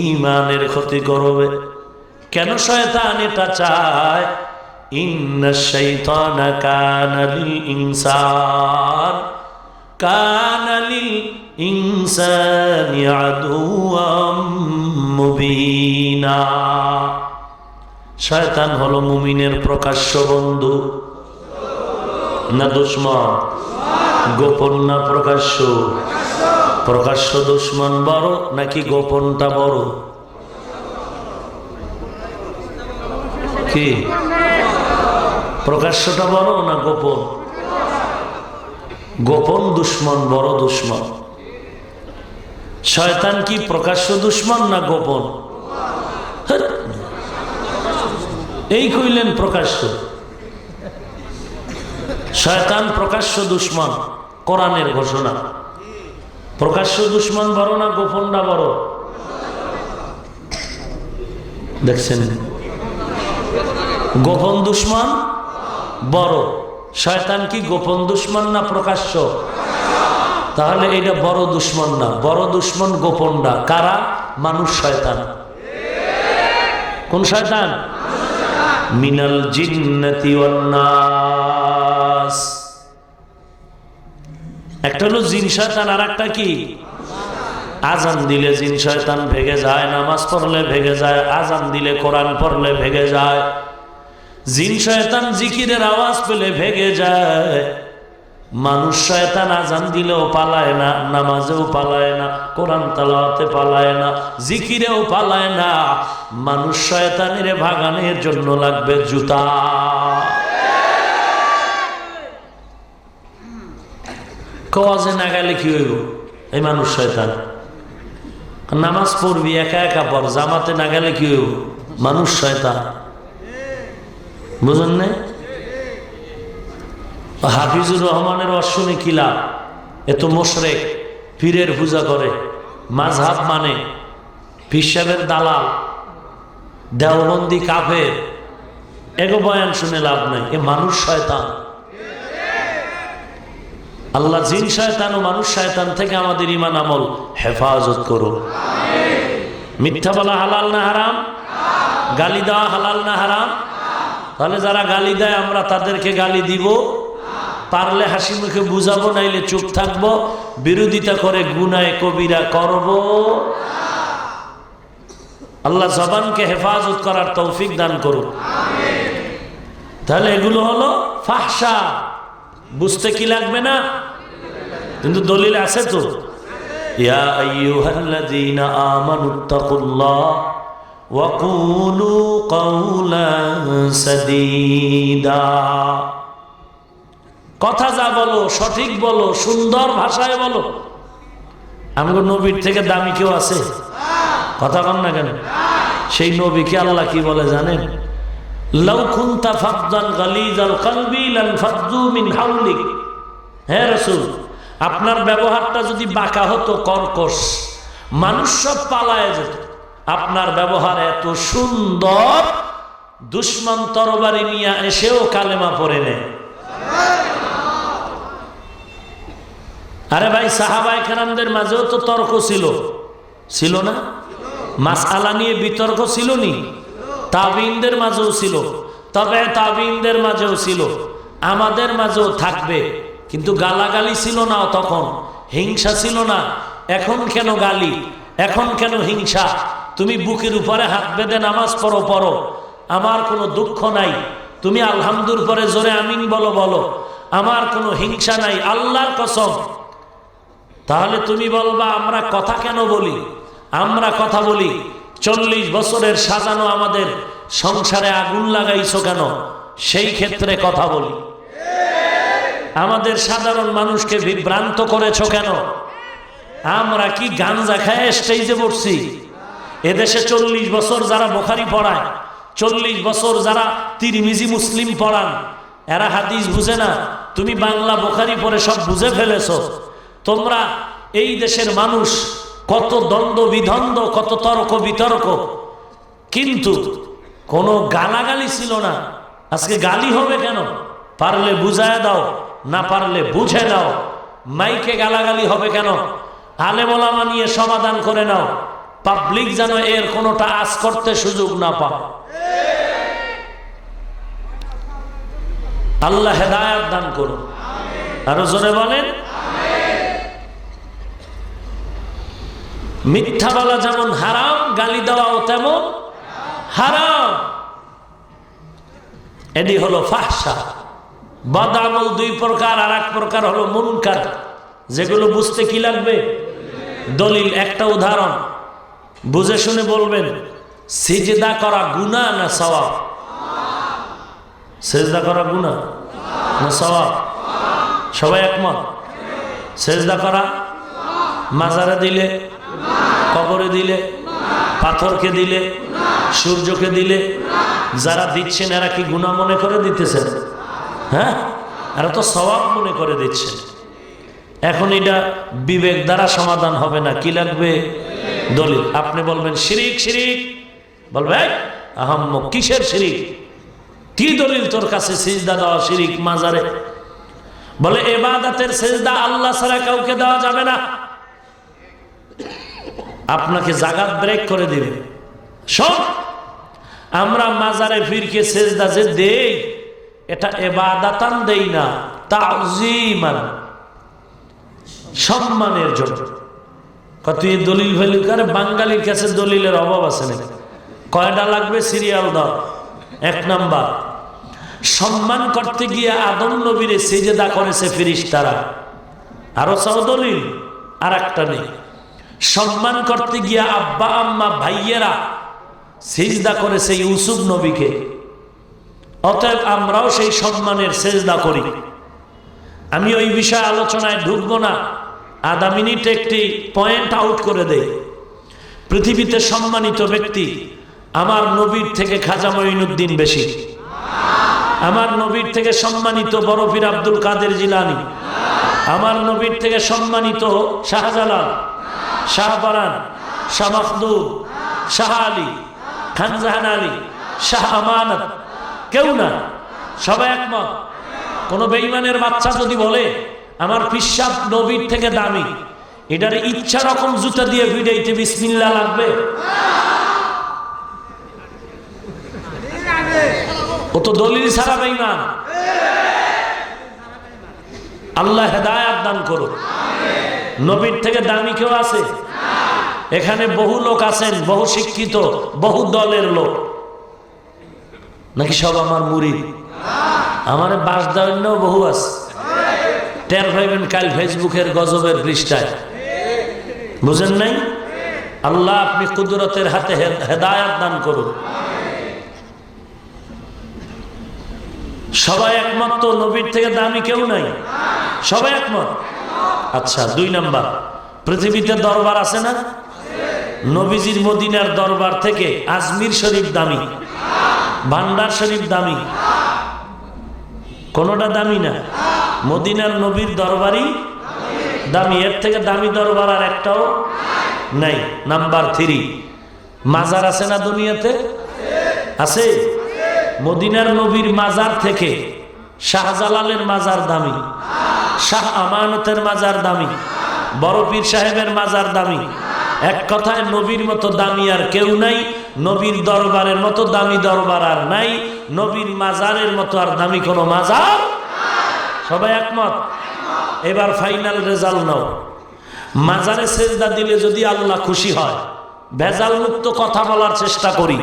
ঈমানের ক্ষতি করবে। কেন শয়তান এটা চায়? ইন্নাশ শাইতানা কানা লিল ইনসানি আদুওয়াম মুবিনা। শয়তান হলো মুমিনের প্রকাশ্য বন্ধু না দুশমন? গোপন না প্রকাশ্য? প্রকাশ্য দুশমন বড় নাকি গোপনটা বড়? কি প্রকাশ্যটা বড় না গোপন? গোপন দুশ্মন বড় দুশ্মন। শয়তান কি প্রকাশ্য দুশ্মন না গোপন? এই কইলেন প্রকাশ্য। শয়তান প্রকাশ্য দুশ্মন, কোরআনের ঘোষণা। প্রকাশ্য দুশ্মন বড় না গোপনটা বড়? দেখছেন, গোপন দুশ্মন বড়। শয়তান কি গোপন দুশ্মন না প্রকাশ্য? তাহলে এটা বড় দুশ্মন না, বড় দুশ্মন গোপনটা। কারা? মানুষ শয়তান। কোন শয়তান? মিনাল জিন্নাতি ওয়ান নাস। একটা হলো জিন শয়তান, আর একটা কি? আজান দিলে জিন শয়তান ভেগে যায়, নামাজ পড়লে ভেগে যায়, আজান দিলে কোরআন পড়লে ভেগে যায়। জিন শয়তান জিকিরের আওয়াজ পেলে ভেগে যায়। মানুষ শয়তান আজান দিলেও পালায় না, নামাজেও পালায় না, কোরআন তেলাওয়াতে পালায় না, জিকিরেও পালায় না। মানুষ শয়তানের ভাগানের জন্য লাগবে জুতা। কাজে না গেলে কি হইব? এই মানুষ শয়তান। নামাজ পড়বি একা একা পড়, জামাতে না গেলে কি হইব? মানুষ শয়তান। বুঝেন না? হাফিজুর রহমানের অশ্বনী কিলা, এত মোশরেক, পীরের পূজা করে, মাযহাব মানে, পীর সাহেবের দালাল, দেওবন্দি কাফের, এগো বয়ান শুনে লাভ নাই। এ মানুষ শয়তান। আল্লাহ জিন শয়তান ও মানুষ শয়তান থেকে আমাদের ঈমান আমল হেফাজত করুন। মিথ্যা বলা হালাল না হারাম? গালি দেওয়া হালাল না হারাম? তাহলে যারা গালি দেয় আমরা তাদেরকে গালি দিব, পারলে হাসি মুখে বুঝাবো, নাইলে চুপ থাকবো। বিরোধিতা করে গুনাহে কবিরা করব। আল্লাহ জবানকে হেফাজত করার তৌফিক দান করুন। তাহলে এগুলো হলো ফাহশা। বুঝতে কি লাগবে না? কিন্তু দলিল আছে তো। ইয়া আইয়ুহাল্লাযীনা আমানুত্তাকুল্লাহ ওয়া কুলু কাওলান সাদীদা। কথা যা বলো সঠিক বলো, সুন্দর ভাষায় বলো। আমগো নবীর থেকে দামি কেউ আছে? কথা কন না কেন? সেই নবীকে আল্লাহ কি বলে জানেন? লাউ কুনতা ফাদদান গালিজাল কলবি লানফাদ্দু মিন হাওলিক। হে রাসূল, আপনার ব্যবহারটা যদি বাঁকা হতো, কর্কশ, মানুষ সব পালায় যেত। আপনার ব্যবহার এত সুন্দর, দুশমন তরবারি নিয়ে এসেও কালেমা পড়ে নেয়। আরে ভাই, সাহাবায়ে কেরামদের মাঝেও তো তর্ক ছিল না? মাসআলা নিয়ে বিতর্ক ছিল নি? তাবিঈনদের মাঝেও ছিল, তবে তাবিঈনদের মাঝেও ছিল, আমাদের মাঝেও থাকবে। কিন্তু গালাগালি ছিল না তখন, হিংসা ছিল না, এখন কেন গালি, এখন কেন হিংসা? তুমি বুকের উপরে হাত বেঁধে নামাজ পড়ো পড়ো, আমার কোনো দুঃখ নাই। তুমি আলহামদুর পরে জোরে আমিন বলো বলো, আমার কোনো হিংসা নাই, আল্লাহর কসম। তাহলে তুমি বলবা আমরা কথা কেন বলি? আমরা কথা বলি 40 বছরের সাজানো আমাদের সংসারে আগুন লাগাইছো কেন? সেই ক্ষেত্রে কথা বলি। আমাদের সাধারণ মানুষকে বিভ্রান্ত করেছো কেন? আমরা কি গাঞ্জা খায় স্টেজে বসছি? এদেশে 40 বছর যারা বুখারী পড়ায়, 40 বছর যারা তিরমিজি মুসলিম পড়ান, এরা হাদিস বুঝে না? তুমি বাংলা বুখারী পড়ে সব বুঝে ফেলেছো। তোমরা এই দেশের মানুষ, কত দ্বন্দ্ব বিদ্বন্দ্ব, কত তর্ক বিতর্ক, কিন্তু কোনো গালাগালি ছিল না। আজকে গালি হবে কেন? পারলে বুঝায় দাও, না পারলে বুঝে দাও। মাইকে গালাগালি হবে কেন? আলেম ওলামা নিয়ে সমাধান করে নাও, পাবলিক যেন এর কোনোটা আজ করতে সুযোগ না পায়। আল্লাহ হেদায়েত দান করুন। আরো জোরে বলেন। মিথ্যা বলা যেমন হারাম, গালি দেওয়াও তেমন হারাম। এটি হলো ফাহশা। বদ আমল দুই প্রকার, আর এক প্রকার হলো মুনকার, যেগুলো বুঝতে কি লাগবে? দলিল। একটা উদাহরণ বুঝে শুনে বলবেন, সিজদা করা গুনাহ না সওয়াব? সিজদা করা গুনাহ না সওয়াব? সবাই একমত? সিজদা করা মাজারে দিলে, কবরে দিলে, পাথরকে দিলে, সূর্যকে দিলে, যারা দিচ্ছেন এরা কি গুনাহ মনে করে দিতেছেন? হ্যাঁ, এরা তো সওয়াব মনে করে দিচ্ছেন। এখন এটা বিবেক দ্বারা সমাধান হবে না, কি লাগবে? দলিল। আপনি বলবেন শিরিক, শিরিক বলবে আহাম্মক, কিসের শিরিক? কি দলিল তোর কাছে সিজদা দেওয়া শিরিক মাজারে? বলে ইবাদতের সিজদা আল্লাহ ছাড়া কাউকে দেওয়া যাবে না। আপনাকে জাগাত ব্রেক করে দিবে। সব আমরা মাজারে ফিরকে সিজদা যে দেই, এটা ইবাদাতান দেই না, তাজিমান, সম্মানের জন্য। কত দলিল ভ্যালু করে? বাঙালির কাছে দলিলের অভাব আছে নাকি? কয়টা লাগবে? সিরিয়াল দাও। 1 নাম্বার, সম্মান করতে গিয়ে আদম নবীরে সিজদা করেছে ফেরেশতারা, আরো চাও দলিল? আর একটা নেই। সম্মান করতে গিয়ে আব্বা আম্মা ভাইয়েরা সিজদা করেছে ইউসুফ নবীকে, অতএব আমরাও সেই সম্মানের সিজদা করি। আমি ওই বিষয়ে আলোচনায় ঢুকবো না, আধা মিনিট একটি পয়েন্ট আউট করে দেই। পৃথিবীতে সম্মানিত ব্যক্তি আমার নবীর থেকে খাজা মঈনুদ্দিন বেশি, আমার নবীর থেকে সম্মানিত বড় পীর আব্দুল কাদের জিলানী, আমার নবীর থেকে সম্মানিত শাহজালাল, শাহপরান, শাহ মখদুম, শাহ আলী, খানজাহান আলী, শাহ আমানত, কেউ না। সবাই একমত। কোন বেঈমানের বাচ্চা যদি বলে আমার পিসাব নবীর থেকে দামি, এটার ইচ্ছা রকম জুতা দিয়ে ভিড়াইতে বিসমিল্লাহ লাগবে? ও তো দলিল ছাড়া বেঈমান। আল্লাহ হেদায়েত দান করুন। নবীর থেকে দামি কেউ আছে? এখানে বহু লোক আছেন, বহু শিক্ষিত, বহু দলের লোক, নাকি সব আমার মুরিদ? আমার বাস দেওয়ার বহু আছে, টের পাইবেন কাল ফেসবুকের গজবের পৃষ্ঠায়। বুঝেন নাই? আল্লাহ আপনি কুদরতের হাতে হেদায়েত দান করুন। সবাই একমত তো নবীর থেকে দামি কেউ নাই? সবাই একমত? আচ্ছা, 2 নাম্বার, পৃথিবীতে দরবার আছে না? নবীজির মদিনার দরবার থেকে আজমির শরীফ দামি, ভান্ডার শরীফ দামি, কোনটা দামি না। মদিনার নবীর দরবারই দামি, এর থেকে দামি দরবার আর একটাও নাই। নাম্বার 3, মাজার আছে না দুনিয়াতে? আছে। মদিনার নবীর মাজার থেকে শাহজালালের মাজার দামি, শাহ আমানতের মাজার দামি, বড় পীর সাহেবের মাজার দামি। এক কথায় নবীর মতো দামি আর কেউ নাই, নবীর দরবারের মতো দামি দরবার আর নাই, নবীর মাজারের মতো আর দামি কোনো মাজার। সবাই একমত? এবার ফাইনাল রেজাল্ট নাও। মাজারে সেজদা দিলে যদি আল্লাহ খুশি হয়, ভেজাল মুক্ত কথা বলার চেষ্টা করি,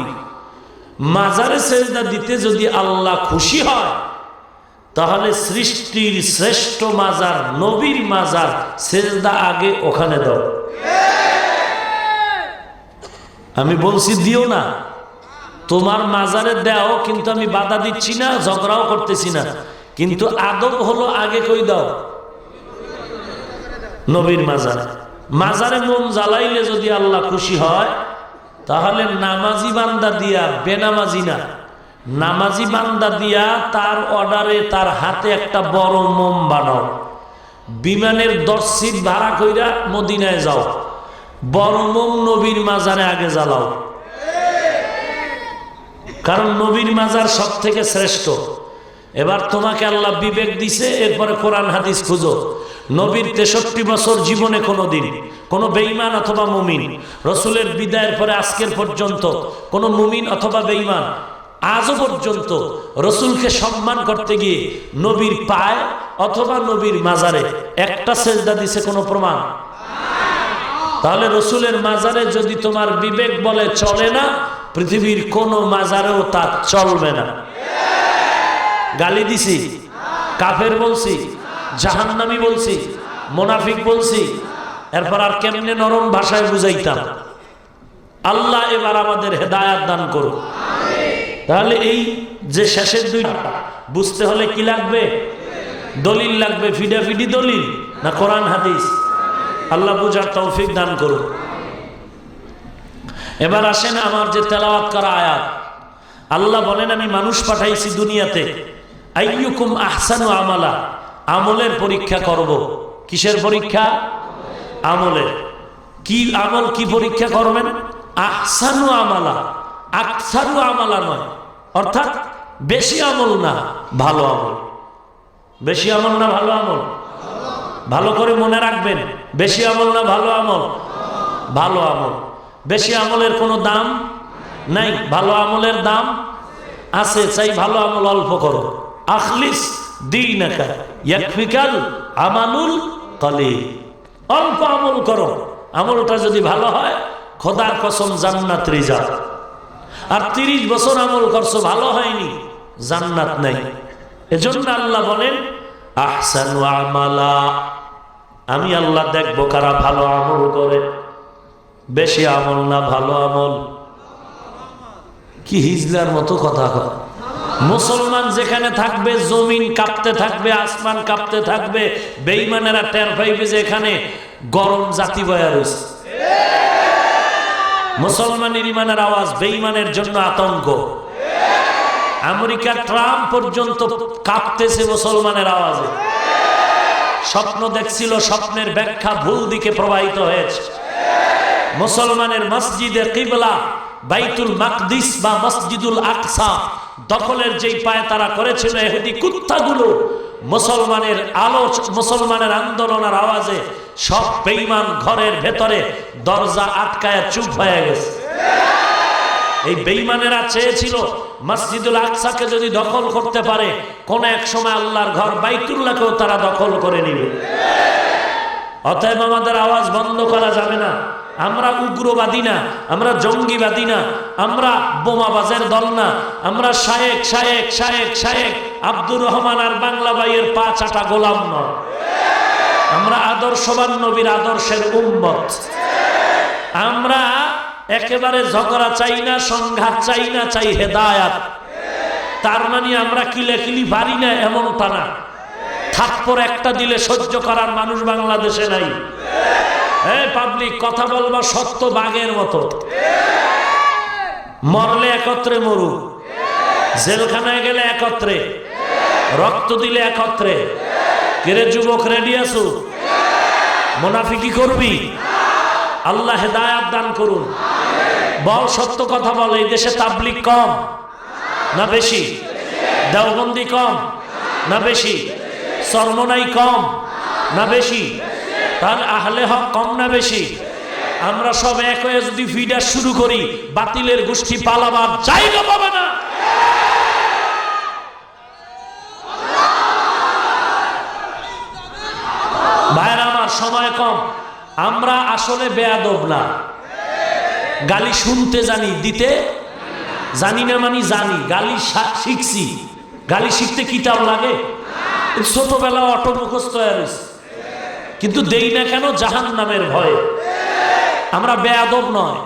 মাজারে সেজদা দিতে যদি আল্লাহ খুশি হয়, তাহলে সৃষ্টির শ্রেষ্ঠ মাজার নবীর মাজার, সেজদা আগে ওখানে দাও। আমি বলছি দিও না, তোমার মাজারে দাও, কিন্তু আমি বাধা দিচ্ছি না, ঝগড়াও করতেছি না, কিন্তু আদব হলো আগে কই দাও নবীর মাজারে। মাজারে মোম জ্বালাইলে যদি আল্লাহ খুশি হয়, তাহলে নামাজি বান্দা দিয়া, বেনামাজি না, নামাজি বান্দা দিয়া তার অর্ডারে তার হাতে একটা বড় মোম বানাও, বিমানের 10 সিট ভাড়া কইরা মদিনায় যাও, বড় মোম নবীর মাজারে আগে জ্বালাও, কারণ নবীর মাজার সব থেকে শ্রেষ্ঠ। এবার তোমাকে আল্লাহ বিবেক দিছে, এরপরে কোরআন হাদিস খুঁজো। নবীর 63 বছর জীবনে কোনোদিন কোনো বেঈমান অথবা মুমিন, রসুলের বিদায়ের পরে আজকের পর্যন্ত কোনো মুমিন অথবা বেঈমান আজও পর্যন্ত রসুলকে সম্মান করতে গিয়ে নবীর পায় অথবা নবীর মাজারে একটা সেজদা দিছে কোনো প্রমাণ? তাহলে রসুলের মাজারে যদি তোমার বিবেক বলে চলে না, পৃথিবীর কোনো মাজারেও তা চলবে না। গালি দিছি, কাফের বলছি, জাহান্নামী বলছি, মুনাফিক বলছি, এরপর আর কেমনে নরম ভাষায় বুঝাইতাম। আল্লাহ এবার আমাদের হেদায়াত দান করুন। তাহলে এই যে শেষের দুইটা বুঝতে হলে কি লাগবে? দলিল লাগবে, ফিডাফিডি দলিল না কোরআন হাদিস? আল্লাহ বুঝার তৌফিক দান করুন। এবার আসেন আমার যে তেলাওয়াত করা আয়াত। আল্লাহ বলেন, আমি মানুষ পাঠাইছি দুনিয়াতে, আইয়ুকুম আহসানু আমালা, আমলের পরীক্ষা করব। কিসের পরীক্ষা? আমলের। কি আমল, কি পরীক্ষা করবেন? আহসানু আমালা, আকসারু আমালা নয়, অর্থাৎ বেশি আমল না ভালো আমল। বেশি আমল না ভালো আমল? ভালো করে মনে রাখবেন, বেশি আমল না ভালো আমল? ভালো আমল। বেশি আমলের কোনো দাম নাই, ভালো আমলের দাম আছে। চাই ভালো আমল অল্প করো। আখলিস দীনাকা ইয়াকফিকাল আমালুল কলিল, অল্প আমল করো, আমলটা যদি ভালো হয় খোদার কসম জান্নাত রিজার্ভ। আর 30 বছর আমল করছো ভালো হয়নি, জান্নাত নাই। এজন্য আল্লাহ বলেন আহসানু আমালা, আমি আল্লাহ দেখবো কারা ভালো আমল করে। বেশি আমল না ভালো আমল। কি হিজলার মতো কথা কয়। মুসলমান যেখানে থাকবে জমিন কাঁপতে থাকবে, আসমান কাঁপতে থাকবে, বেঈমানেরা টের পাইবে যে এখানে গরম জাতি বয়া রয়েছে। মুসলমানের ইমানের আওয়াজ বেঈমানের জন্য আতঙ্ক। আমেরিকা ট্রাম্প পর্যন্ত কাঁপতেছে মুসলমানের আওয়াজে। স্বপ্ন দেখছিল, স্বপ্নের ব্যাখ্যা ভুল দিকে প্রবাহিত হয়েছে। মুসলমানের মসজিদে কিবলা বাইতুল মাকদিস বা মসজিদুল আকসা দখলের যেই পায় তারা করেছিল, ইহুদি কুত্তাগুলো মুসলমানের মুসলমানের আন্দোলনের আওয়াজে সব বেঈমান ঘরের ভেতরে দরজা আটকায় চুপ হয়ে গেছে। এই বেঈমানেরা চেয়েছিল মসজিদুল আকসাকে যদি দখল করতে পারে, কোন এক সময় আল্লাহর ঘর বাইতুল্লাহকেও তারা দখল করে নিবে। অতএব আমাদের আওয়াজ বন্ধ করা যাবে না। আমরা উগ্রবাদী না, আমরা জঙ্গিবাদী না, আমরা বোমাবাজের দল না, আমরা শায়েক শায়েক শায়েক শায়েক আব্দুর রহমান আর বাংলা ভাইয়ের পা চাটা গোলাম নয়। আমরা আদর্শবান নবীর আদর্শের উম্মত। আমরা একেবারে ঝগড়া চাই না, সংঘাত চাই না, চাই হেদায়াত। তার মানে আমরা কিলাকিলি পারি না এমনটা না। থাপ্পড় একটা দিলে সহ্য করার মানুষ বাংলাদেশে নাই। এই পাবলিক কথা বলবা সত্য বাঘের মতো। মরলে একত্রে মরু, জেলখানায় গেলে একত্রে, রক্ত দিলে একত্রে। কেরে যুবক রেডি আছো? মুনাফিকি করবি? আল্লাহ হেদায়াত দান করুন। বল সত্য কথা বল। এই দেশে তাবলিগ কম না বেশি? দেওবন্দি কম না বেশি? চরমনাই কম না বেশি? তাহলে আহলে হক কম না বেশি? আমরা সব এক হয়ে যদি ফিডা শুরু করি, বাতিলের গোষ্ঠী পালাবার জায়গা পাবে না। ভাইরা আমার, সময় কম, আমরা আসলে বেয়াদব না, গালি শুনতে জানি, দিতে জানি না। মানে জানি, গালি শিখছি। গালি শিখতে কিতাব লাগে? ছোটবেলা অটো মুখস্থ হয়ে রয়েছে, কিন্তু দেই না কেন? জাহান্নামের ভয়ে। আমরা বেয়াদব নয়।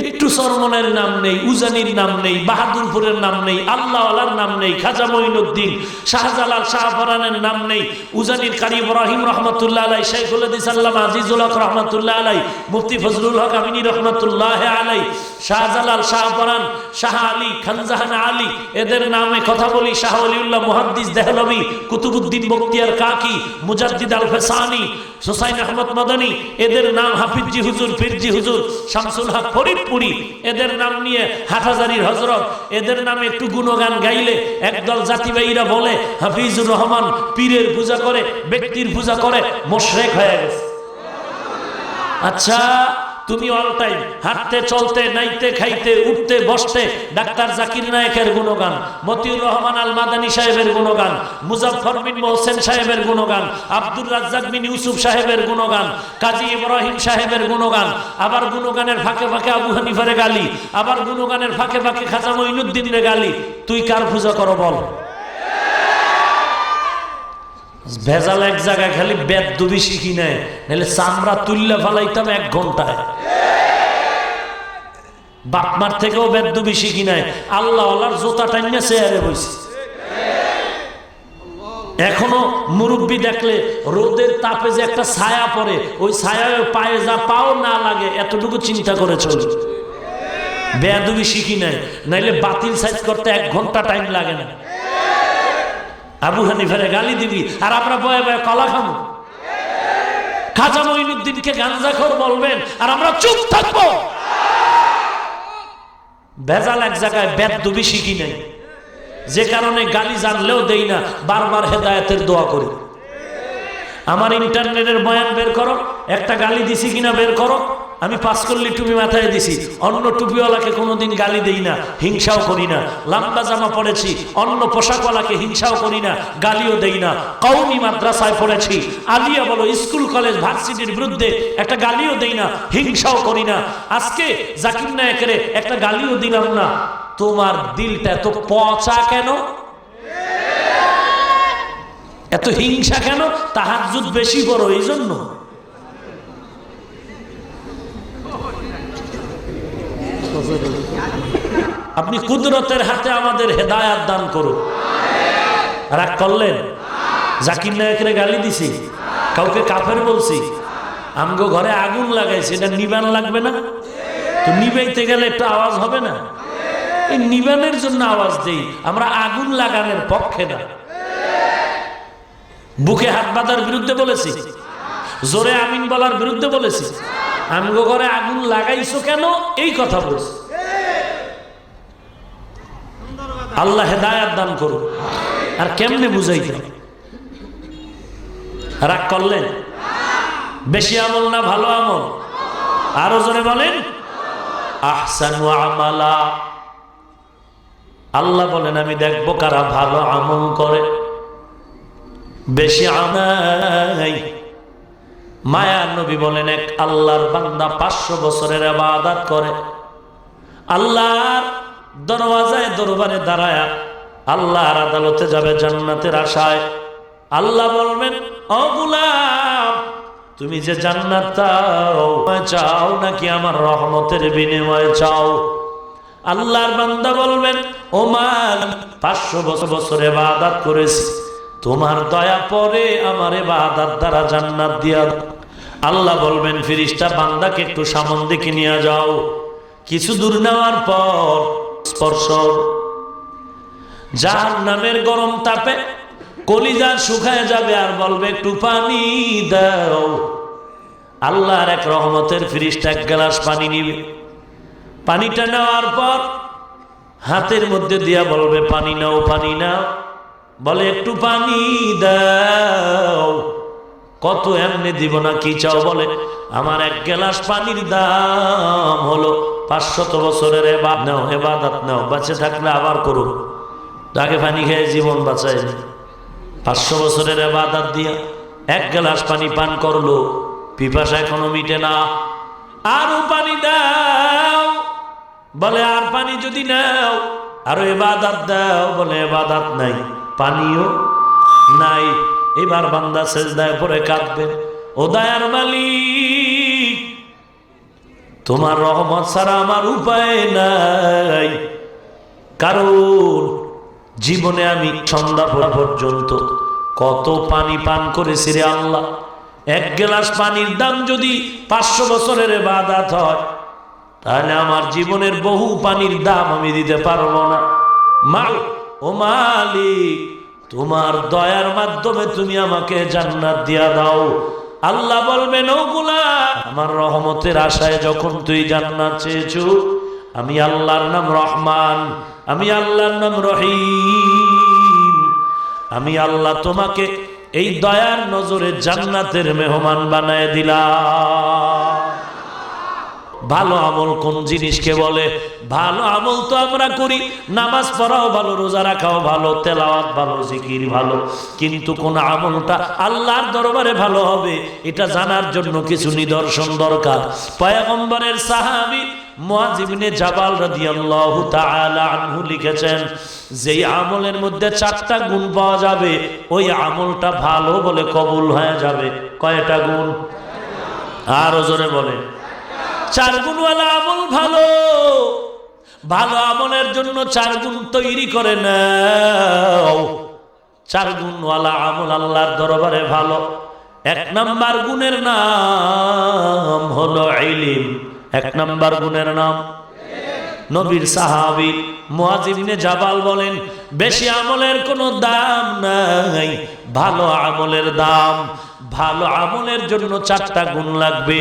একটু সরমনের নাম নেই, উজানির নাম নেই, বাহাদুরপুরের নাম নেই, আল্লাহওয়ালার নাম নেই, খাজা মঈনুদ্দিন, শাহজালাল, শাহপরানের নাম নেই, উজানির কারি ইব্রাহিম রহমতুল্লাহ আলাই, শাইখুল হাদিস আল্লামা আজিজুল হক রহমতুল্লাহ আলাই, মুফতি ফজলুল হক আমিনী রহমতুল্লাহ আলাই, শাহজালাল, শাহপরান, শাহ আলী, খানজাহান আলী, এদের নামে কথা বলি। শাহ ওলিউল্লাহ মুহাদ্দিস দেহলভী, কুতুবুদ্দিন বখতিয়ার কাকি, মুজাদ্দিদ আল ফেসানি, হুসাইন আহমদ মদনী, এদের নাম হাফিজি হুজুর, পীরজি হুজুর, শামসুল হক ফরিদপুরি, এদের নাম নিয়ে হাটহাজারীর হযরত, এদের নামে একটু গুণগান গাইলে একদল জাতিবাহীরা বলে হাফিজুর রহমান পীরের পূজা করে, ব্যক্তির পূজা করে, মুশরিক হয়ে গেছে। আচ্ছা, তুমি অল টাইম হাঁটতে, চলতে, নাইতে, খাইতে, উঠতে, বসতে ডাক্তার জাকির নায়েকের গুণগান, মতিউর রহমান আল মাদানী সাহেবের গুণগান, মুজাফফর বিন মোহসেন সাহেবের গুণগান, আব্দুর রাজ্জাক বিন ইউসুফ সাহেবের গুণগান, কাজী ইব্রাহিম সাহেবের গুণগান, আবার গুণগানের ফাঁকে ফাঁকে আবু হানিফারে গালি, আবার গুণগানের ফাঁকে ফাঁকে খাজা মঈনুদ্দিনের গালি। তুই কার পূজা করো বল? ভেজাল এক জায়গায় খালি বেদবি শিখি নেয়, নাহলে চামড়া তুল্লা ফালাইতাম 1 ঘন্টায়। বাপমার থেকেও বেদবি শিখি নাই, আল্লাহ আল্লাহর জোতা টাইনা চেয়ারে বইছে। এখনো মুরব্বী দেখলে রোদের তাপে যে একটা ছায়া পড়ে, ওই ছায়ায় পায়ে যা পাও না লাগে এতটুকু চিন্তা করে চলে। বেদবি শিখি নাই, নাইলে বাতিল সাইজ করতে 1 ঘন্টা টাইম লাগে না। আবু হানিফারে গালি দিবি আর আমরা বয়ে বয়ে কলা খাবো। খাজা মঈনুদ্দিনকে গাঞ্জাখোর বলবেন আর আমরা চুপ থাকবো। ভেজাল এক জায়গায়, বেদবি শিখি নাই, যে কারণে গালি জানলেও দেই না, বারবার হেদায়েতের দোয়া করি। আমার ইন্টারনেটের বয়ান বের করো, একটা গালি দিছি কিনা বের করো। আমি 5 কল্লি টুপি মাথায় দিছি, অন্য টুপিওয়ালাকে কোনোদিন গালি দেই না, হিংসাও করি না। লম্বা জামা পড়েছি, অন্য পোশাকওয়ালাকে হিংসাও করি না, গালিও দেই না। কওমি মাদ্রাসায় পড়েছি, আলিয়া বলো, স্কুল কলেজ ভার্সিটির বিরুদ্ধে একটা গালিও দেই না, হিংসাও করি না। আজকে জাকির নায়েকের একটা গালিও দিলাম না। তোমার দিলটা এত পচা কেন? এত হিংসা কেন? তাহাজ্জুদ বেশি বড় এই জন্য? আপনি কুদরতের হাতে আমাদের হেদায়াত দান করুন। রাগ করলেন? জাকির নায়েকরে গালি দিছি, কাউকে কাফের বলছি, আমগো ঘরে আগুন লাগাইছি, এটা নিবান লাগবে না? তো নিবাইতে গেলে একটু আওয়াজ হবে না? এই নিবানের জন্য আওয়াজ দেই, আমরা আগুন লাগানোর পক্ষে না। বুকে হাত বাঁধার বিরুদ্ধে বলেছি, জোরে আমিন বলার বিরুদ্ধে বলেছি। আমগো ঘরে আগুন লাগাইছো কেন এই কথা বলছি। আল্লাহ হেদায়াত দান করুন। আর কেমনে বুঝাইতে? রাগ করলেন? বেশি আমল না ভালো আমল? আরো জোরে বলেন, আহসানু আমালা। আল্লাহ বলেন আমি দেখবো কারা ভালো আমল করে। বেশি আমাই। মায়ার নবী বলেন এক আল্লাহর বান্দা 500 বছরের ইবাদত করে, আল্লাহর দরওয়াজায় দরবারে দাঁড়ায় আল্লাহর আদালতে যাবে জান্নাতের আশায়। আল্লাহ বলবেন, ও গোলাম, তুমি যে জান্নাত চাও নাকি আমার রহমতের বিনিময়ে চাও? আল্লাহর বান্দা বলবেন, ও মালিক, 500 বছর ইবাদত করেছি, তোমার দয়া পরে আমার ইবাদত দ্বারা জান্নাত দিয়া দাও। আল্লাহ বলবেন, ফেরেশতা বান্দাকে একটু সামনে দিকে নিয়ে যাও। কিছু দূর নেওয়ার পর স্পর্শ, জাহান্নামের গরম তাপে কলিজা শুকায় যাবে আর বলবে একটু পানি দাও। আল্লাহর এক রহমতের ফেরেশতা 1 গ্লাস পানি নিবে। পানিটা নেওয়ার পর হাতের মধ্যে দিয়া বলবে পানি নাও, পানি নাও। বলে একটু পানি দাও। কত? এমনি দিব না, কি চাও? বলে আমার 1 গ্লাস পানির দাম হলো 500 বছরের ইবাদত নাও, বাঁচে থাকলে আবার করুন। তাকে পানি খেয়ে জীবন বাঁচায়নি, 500 বছরের ইবাদত দিয়া এক গ্লাস পানি পান করলো, পিপাসা এখনো মিটে না, আরো পানি দাও, বলে আর পানি যদি নাও আরো ইবাদত দাও, বলে ইবাদত নাই, পানিও নাই। এবার বান্দা সেজদায় পড়ে কাঁদবে, ও দয়ার মালিক, তোমার রহমত ছাড়া আমার উপায় নাই, কারণ জীবনে আমি সন্ধ্যা পর্যন্ত কত পানি পান করেছি রে আল্লাহ। এক গ্লাস পানির দাম যদি 500 বছরের ইবাদত হয়, তাহলে আমার জীবনের বহু পানির দাম আমি দিতে পারবো না। ও মালিক, তোমার দয়ার মাধ্যমে তুমি আমাকে জান্নাত দিয়া দাও। আল্লাহ বলবেন, ও গোলাম, আমার রহমতের আশায় যখন তুই জান্নাত চেয়েছো, আমি আল্লাহর নাম রহমান, আমি আল্লাহর নাম রহিম, আমি আল্লাহ তোমাকে এই দয়ার নজরে জান্নাতের মেহমান বানায় দিলাম। ভালো আমল কোন জিনিসকে বলে? ভালো আমল তো আমরা করি, নামাজ পড়াও ভালো, রোজা রাখাও ভালো, তেলাওয়াত ভালো, জিকির ভালো, কিন্তু কোন আমলটা আল্লাহর দরবারে ভালো হবে এটা জানার জন্য কিছু নিদর্শন দরকার। পয়গম্বরের সাহাবী মুআয ইবনে জাবাল রাদিয়াল্লাহু তাআলা আনহু লিখেছেন, যেই আমলের মধ্যে 4টা গুণ পাওয়া যাবে ওই আমলটা ভালো বলে কবুল হয়ে যাবে। কয়টা গুণ? আরো জোরে বলে। 4 গুণওয়ালা আমল ভালো। ভালো আমলের জন্য 4 গুণ তৈরি করে নাও। 4 গুণওয়ালা আমল আল্লাহর দরবারে ভালো। 1 নাম্বার গুণের নাম হলো ইলম। 1 নাম্বার গুণের নাম, নবীর সাহাবী মুআয ইবনে জাবাল বলেন, বেশি আমলের কোনো দাম নাই, ভালো আমলের দাম। ভালো আমলের জন্য 4টা গুণ লাগবে।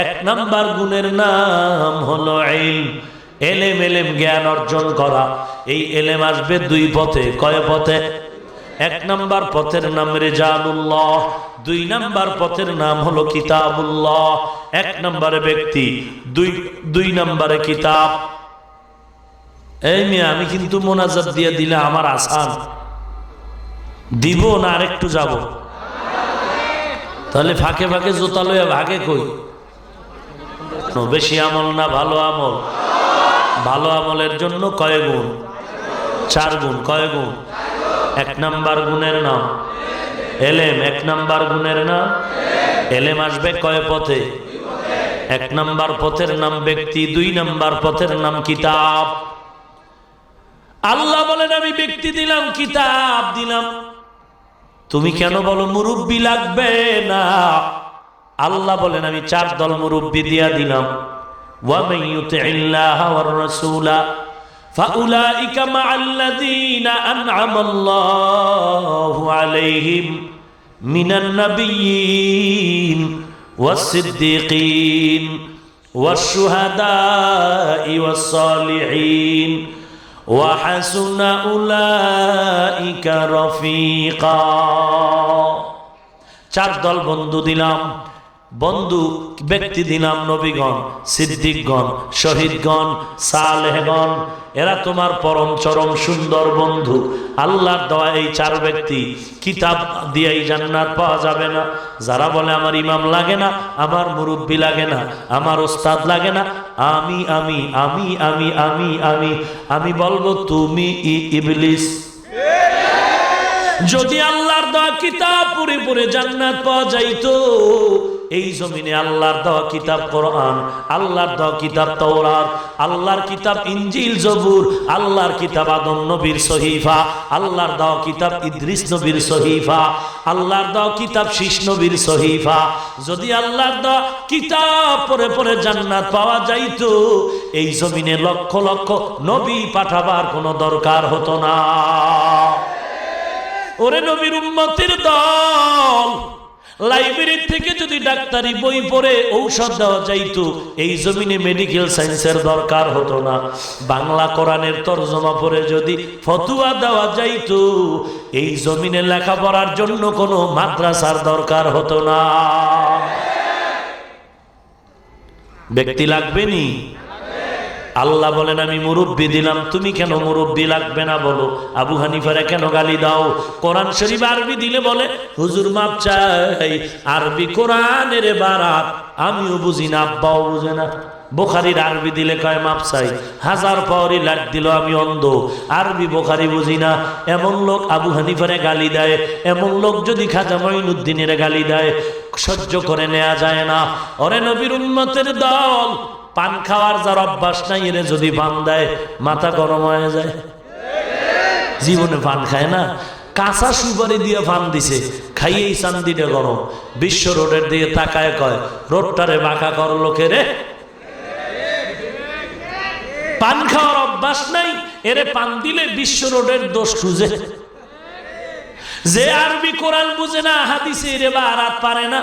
1 নাম্বার গুণের নাম হলো ইলম। এলেম জ্ঞান অর্জন করা। এই এলেম আসবে 2 পথে। কয় পথে? 1 নাম্বার পথের নাম রিজালুল্লাহ, 2 নাম্বার পথের নাম হলো কিতাবুল্লাহ। 1 নাম্বারে ব্যক্তি, 2 নাম্বারে কিতাব। এই মেয়ে, আমি কিন্তু মোনাজাত দিয়ে দিলে আমার আসান দিব না আরেকটু যাব? তাহলে ফাঁকে ফাঁকে জোতা লইয়া ভাগে কই? বেশি আমল না ভালো আমল? ভালো আমলের জন্য কয় গুণ? 4 গুণ। কয় গুণ? 1 নাম্বার গুণের নাম এলেম। 1 নাম্বার গুণের নাম এলেম আসবে কয় পথে? 1 নাম্বার পথের নাম ব্যক্তি, 2 নাম্বার পথের নাম কিতাব। আল্লাহ বলেন, আমি ব্যক্তি দিলাম, কিতাব দিলাম। তুমি কেন বলো মুরব্বি লাগবে না? আল্লাহ বলেন, আমি 4 দল মুরব্বি দিয়া দিলাম। ওয়া মান ইউতিইল্লাহা ওয়ার রাসূলা ফাউলাইকা মাআল্লাযীনা আন'আমাল্লাহু আলাইহিম মিনান নাবিয়্যিন ওয়াস-সিদ্দীকিন ওয়াশ-শুহাদা'i ওয়াস-সালিহিন ওয়া হাসুনা উলাইকা রফিকা। 4 দল বন্ধু দিলাম। বন্ধু ব্যক্তি দিলাম নবীগণ, সিদ্দিকগণ, শহীদগণ, সালেহগণ। এরা তোমার পরম চরম সুন্দর বন্ধু। আল্লাহর দেওয়া এই 4 ব্যক্তি। কিতাব দিয়েই জান্নাত পাওয়া যাবে না। যারা বলে আমার ইমাম লাগে না, আমার মুরব্বি লাগে না, আমার ওস্তাদ লাগে না, আমি আমি আমি আমি আমি আমি আমি বলবো তুমি ইবলিস। যদি আল্লাহর দেওয়া কিতাব পড়ে পড়ে জান্নাত পাওয়া যাইতো, এই জমিনে আল্লাহর দেওয়া কিতাব কোরআন, আল্লাহর দেওয়া কিতাব তাওরাত, আল্লাহর কিতাব ইনজিল জবুর, আল্লাহর কিতাব আদম নবীর সহিফা, আল্লাহর দেওয়া কিতাব ইদ্রিস নবীর সহিফা, আল্লাহর দেওয়া কিতাব শীষ নবীর সহিফা। যদি আল্লাহর দেওয়া কিতাব পড়ে পড়ে জান্নাত পাওয়া যাইতো, এই জমিনে লক্ষ লক্ষ নবী পাঠাবার কোনো দরকার হতো না। ওরে নবীর উম্মতের দল, লাইব্রেরি থেকে যদি ডাক্তারি বই পড়ে ঔষধ দেওয়া যাইতো, এই জমিনে মেডিকেল সায়েন্সের দরকার হতো না। বাংলা কোরআনের তরজমা পড়ে যদি ফতুয়া দেওয়া যাইতো, এই জমিনে লেখাপড়ার জন্য কোনো মাদ্রাসার দরকার হতো না। ব্যক্তি লাগবে নি? আল্লাহ বলেন আমি মুরব্বি দিলাম, তুমি কেন মুরব্বি লাগবে না বলো? আবু হানিফারে কেন গালি দাও? কোরআন শরীফ আরবি দিলে বলে হুজুর মাপ চাই, আরবি কোরআনের বারাত, আমিও বুঝি না, আব্বাও বুঝে না। বুখারীর আরবি দিলে কয় মাপ চাই, হাজার পাওয়ারি লাট দিল আমি অন্ধ, আরবি বুখারী বুঝি না। এমন লোক আবু হানিফারে গালি দেয়, এমন লোক যদি খাজা মঈনুদ্দিনের গালি দেয়, সহ্য করে নেওয়া যায় না। ওরে নবীর উম্মতের দল, পান খাওয়ার যার অভ্যাস নাই, এরে যদি পান দেয় মাথা গরম হয়ে যায়। জীবনে পান খায় না, কাঁচা সুপারি দিয়ে পান দিছে, খাইয়েই চান্দিটা গরম। বিশ্ব রোডের দিকে তাকায় কয় রোডটারে বাঁকা কর লোকেরে। পান খাওয়ার অভ্যাস নাই, এরে পান দিলে বিশ্ব রোডের দোষ খুঁজে। যে আরবি কোরআন বুঝে না, হাদিসে রে বা আরাত পারে না,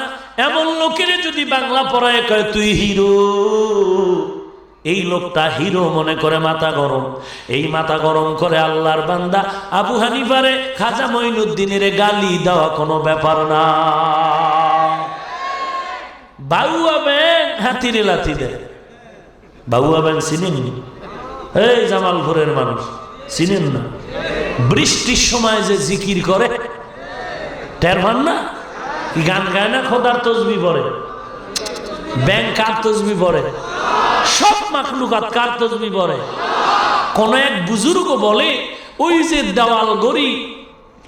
এমন লোকের যদি বাংলা পড়ায় কয় তুই হিরো, এই লোকটা হিরো মনে করে মাথা গরম। এই মাথা গরম করে আল্লাহর বান্দা আবু হানিফারে, খাজা মঈনুদ্দিনের গালি দেওয়া কোনো ব্যাপার না। বাউয়া ব্যাং হাতিরে লাথি দেয়। বাউয়া ব্যাং চিনেন? এই জামালপুরের মানুষ চিনেন না? বৃষ্টির সময় যে জিকির করে, টের পান না? গান গায় না, খোদার তসবি পড়ে। ব্যাং কার তসবি পড়ে? সব মাখলুকাত কার তসবি পড়ে? কোন এক বুজুর্গ বলে ওই যে দেওয়াল গড়ি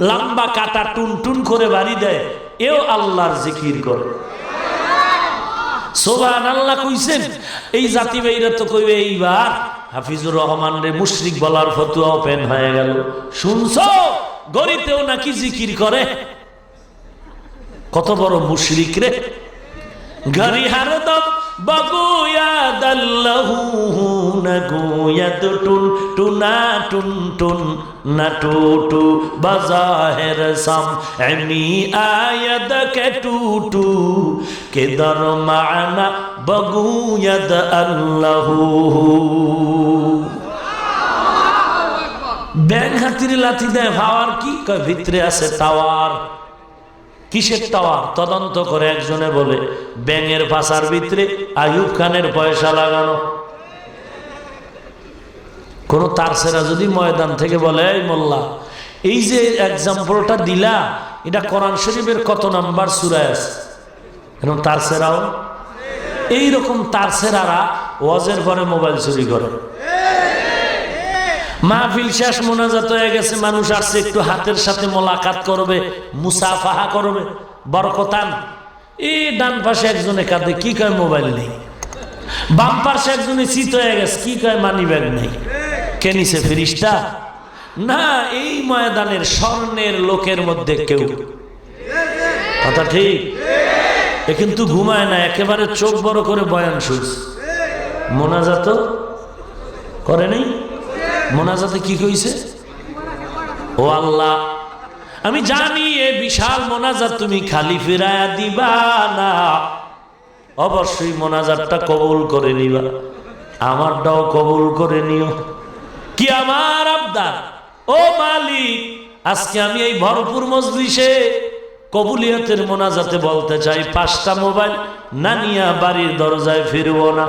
লম্বা কাটা টুন টুন করে বাড়ি দেয়, এও আল্লাহর জিকির করে। সুবহানাল্লাহ কইছেন। এই জাতি ভাইরা তো কইবে এইবার হাফিজুর রহমান রে মুশরিক বলার ফতোয়া ওপেন হয়ে গেল। শুনছো গড়িতেও নাকি জিকির করে? কত বড় মুশরিক রে! গরি হারদম বাগুয়াদাল্লাহু নাগুয়াদ টুন টুনা টুন টুন না টুটু বাজাহের সাম এমি আয়াদ কে টুটু কে দর মানা বাগুয়াদ আল্লাহু। ব্যাং হাতির লাথি দেয়, ভাওয়ার কি কয়? ভিতরে আছে টাওয়ার। কিসের টাওয়ার? তদন্ত করে একজনে বলে ব্যাঙের পাশার ভিতরে আইয়ুব খানের পয়সা লাগানো। কোন তারসেরা যদি ময়দান থেকে বলে এই মোল্লা, এই যে এক্সাম্পলটা দিলা, এটা কোরআন শরীফের কত নাম্বার সূরায় আছে? এরকম তারসেরাও, এইরকম তারসেরারা ওয়াজের পরে মোবাইল চুরি করে। মাহফিল শেষ, মোনাজাত হয়ে গেছে, মানুষ আসছে একটু হাতের সাথে মোলাকাত করবে, মুসাফাহা করবে, বরকতান। এই ডান পাশে একজনে কাঁদে, কি কয়? মোবাইল নেই। বাম পাশে একজনে চিত হয়ে গেছে, কি কয়? মানি ব্যাগ নেই। কে নিছে? ফেরেশতা না, এই ময়দানের স্বর্ণের লোকের মধ্যে কেউ। কথা ঠিক? এ কিন্তু ঘুমায় না, একেবারে চোখ বড় করে বয়ান শুনছে। মোনাজাত করে নেই। মোনাজাতে কি কইছে? ও আল্লাহ, আমি জানি এ বিশাল মোনাজাত তুমি খালি ফিরায়া দিবা না, অবশ্যই মোনাজাতটা কবুল করে নিবা, আমারটাও কবুল করে নিও। কি আমার আবদার? ও মালিক, আজকে আমি এই ভরপুর মজলিসে কবুলিয়তের মোনাজাতে বলতে চাই, 5টা মোবাইল না নিয়া বাড়ির দরজায় ফিরবো না।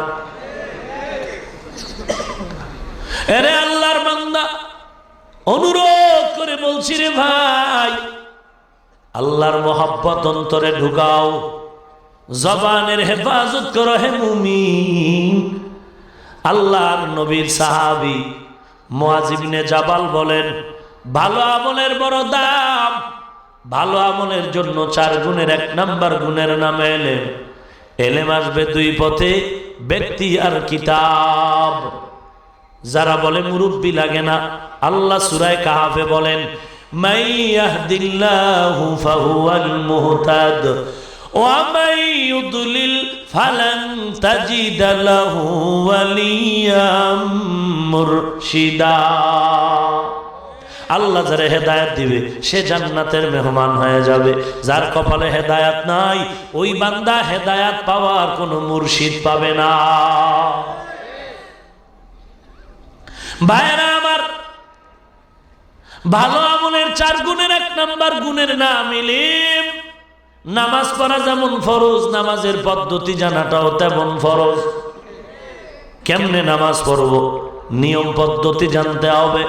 এরে আল্লাহর বান্দা, অনুরোধ করে বলছি রে ভাই, আল্লাহর মহব্বত অন্তরে ঢুকাও, জবানের হেফাজত করো হে মুমিন। আল্লাহর নবীর সাহাবী মুআয ইবনে জাবাল বলেন, ভালো আমলের বড় দাম। ভালো আমলের জন্য 4 গুণের 1 নাম্বার গুণের নাম এলেম। এলেম আসবে 2 পথে, ব্যক্তি আর কিতাব। যারা বলে মুরব্বি লাগে না, আল্লাহ সূরা কাহাফে বলেন, মাই ইয়াহদিল্লাহু ফাহুয়াল মুহতাদ ওয়া মাই ইউদলিল ফালান তাজিদ লাহু ওয়ালিয়াম মুরশিদা। আল্লাহ যারা হেদায়েত দিবে সে জান্নাতের মেহমান হয়ে যাবে। যার কপালে হেদায়েত নাই, ওই বান্দা হেদায়েত পাওয়ার কোনো মুর্শিদ পাবে না। ভাইরা আমার, ভালো আমলের 4 গুণের 1 নাম্বার গুণের নাম ইলম। নামাজ পড়া যেমন ফরজ, নামাজের পদ্ধতি জানাটাও তেমন ফরজ। কেমনে নামাজ পড়ব, নিয়ম পদ্ধতি জানতে হবে।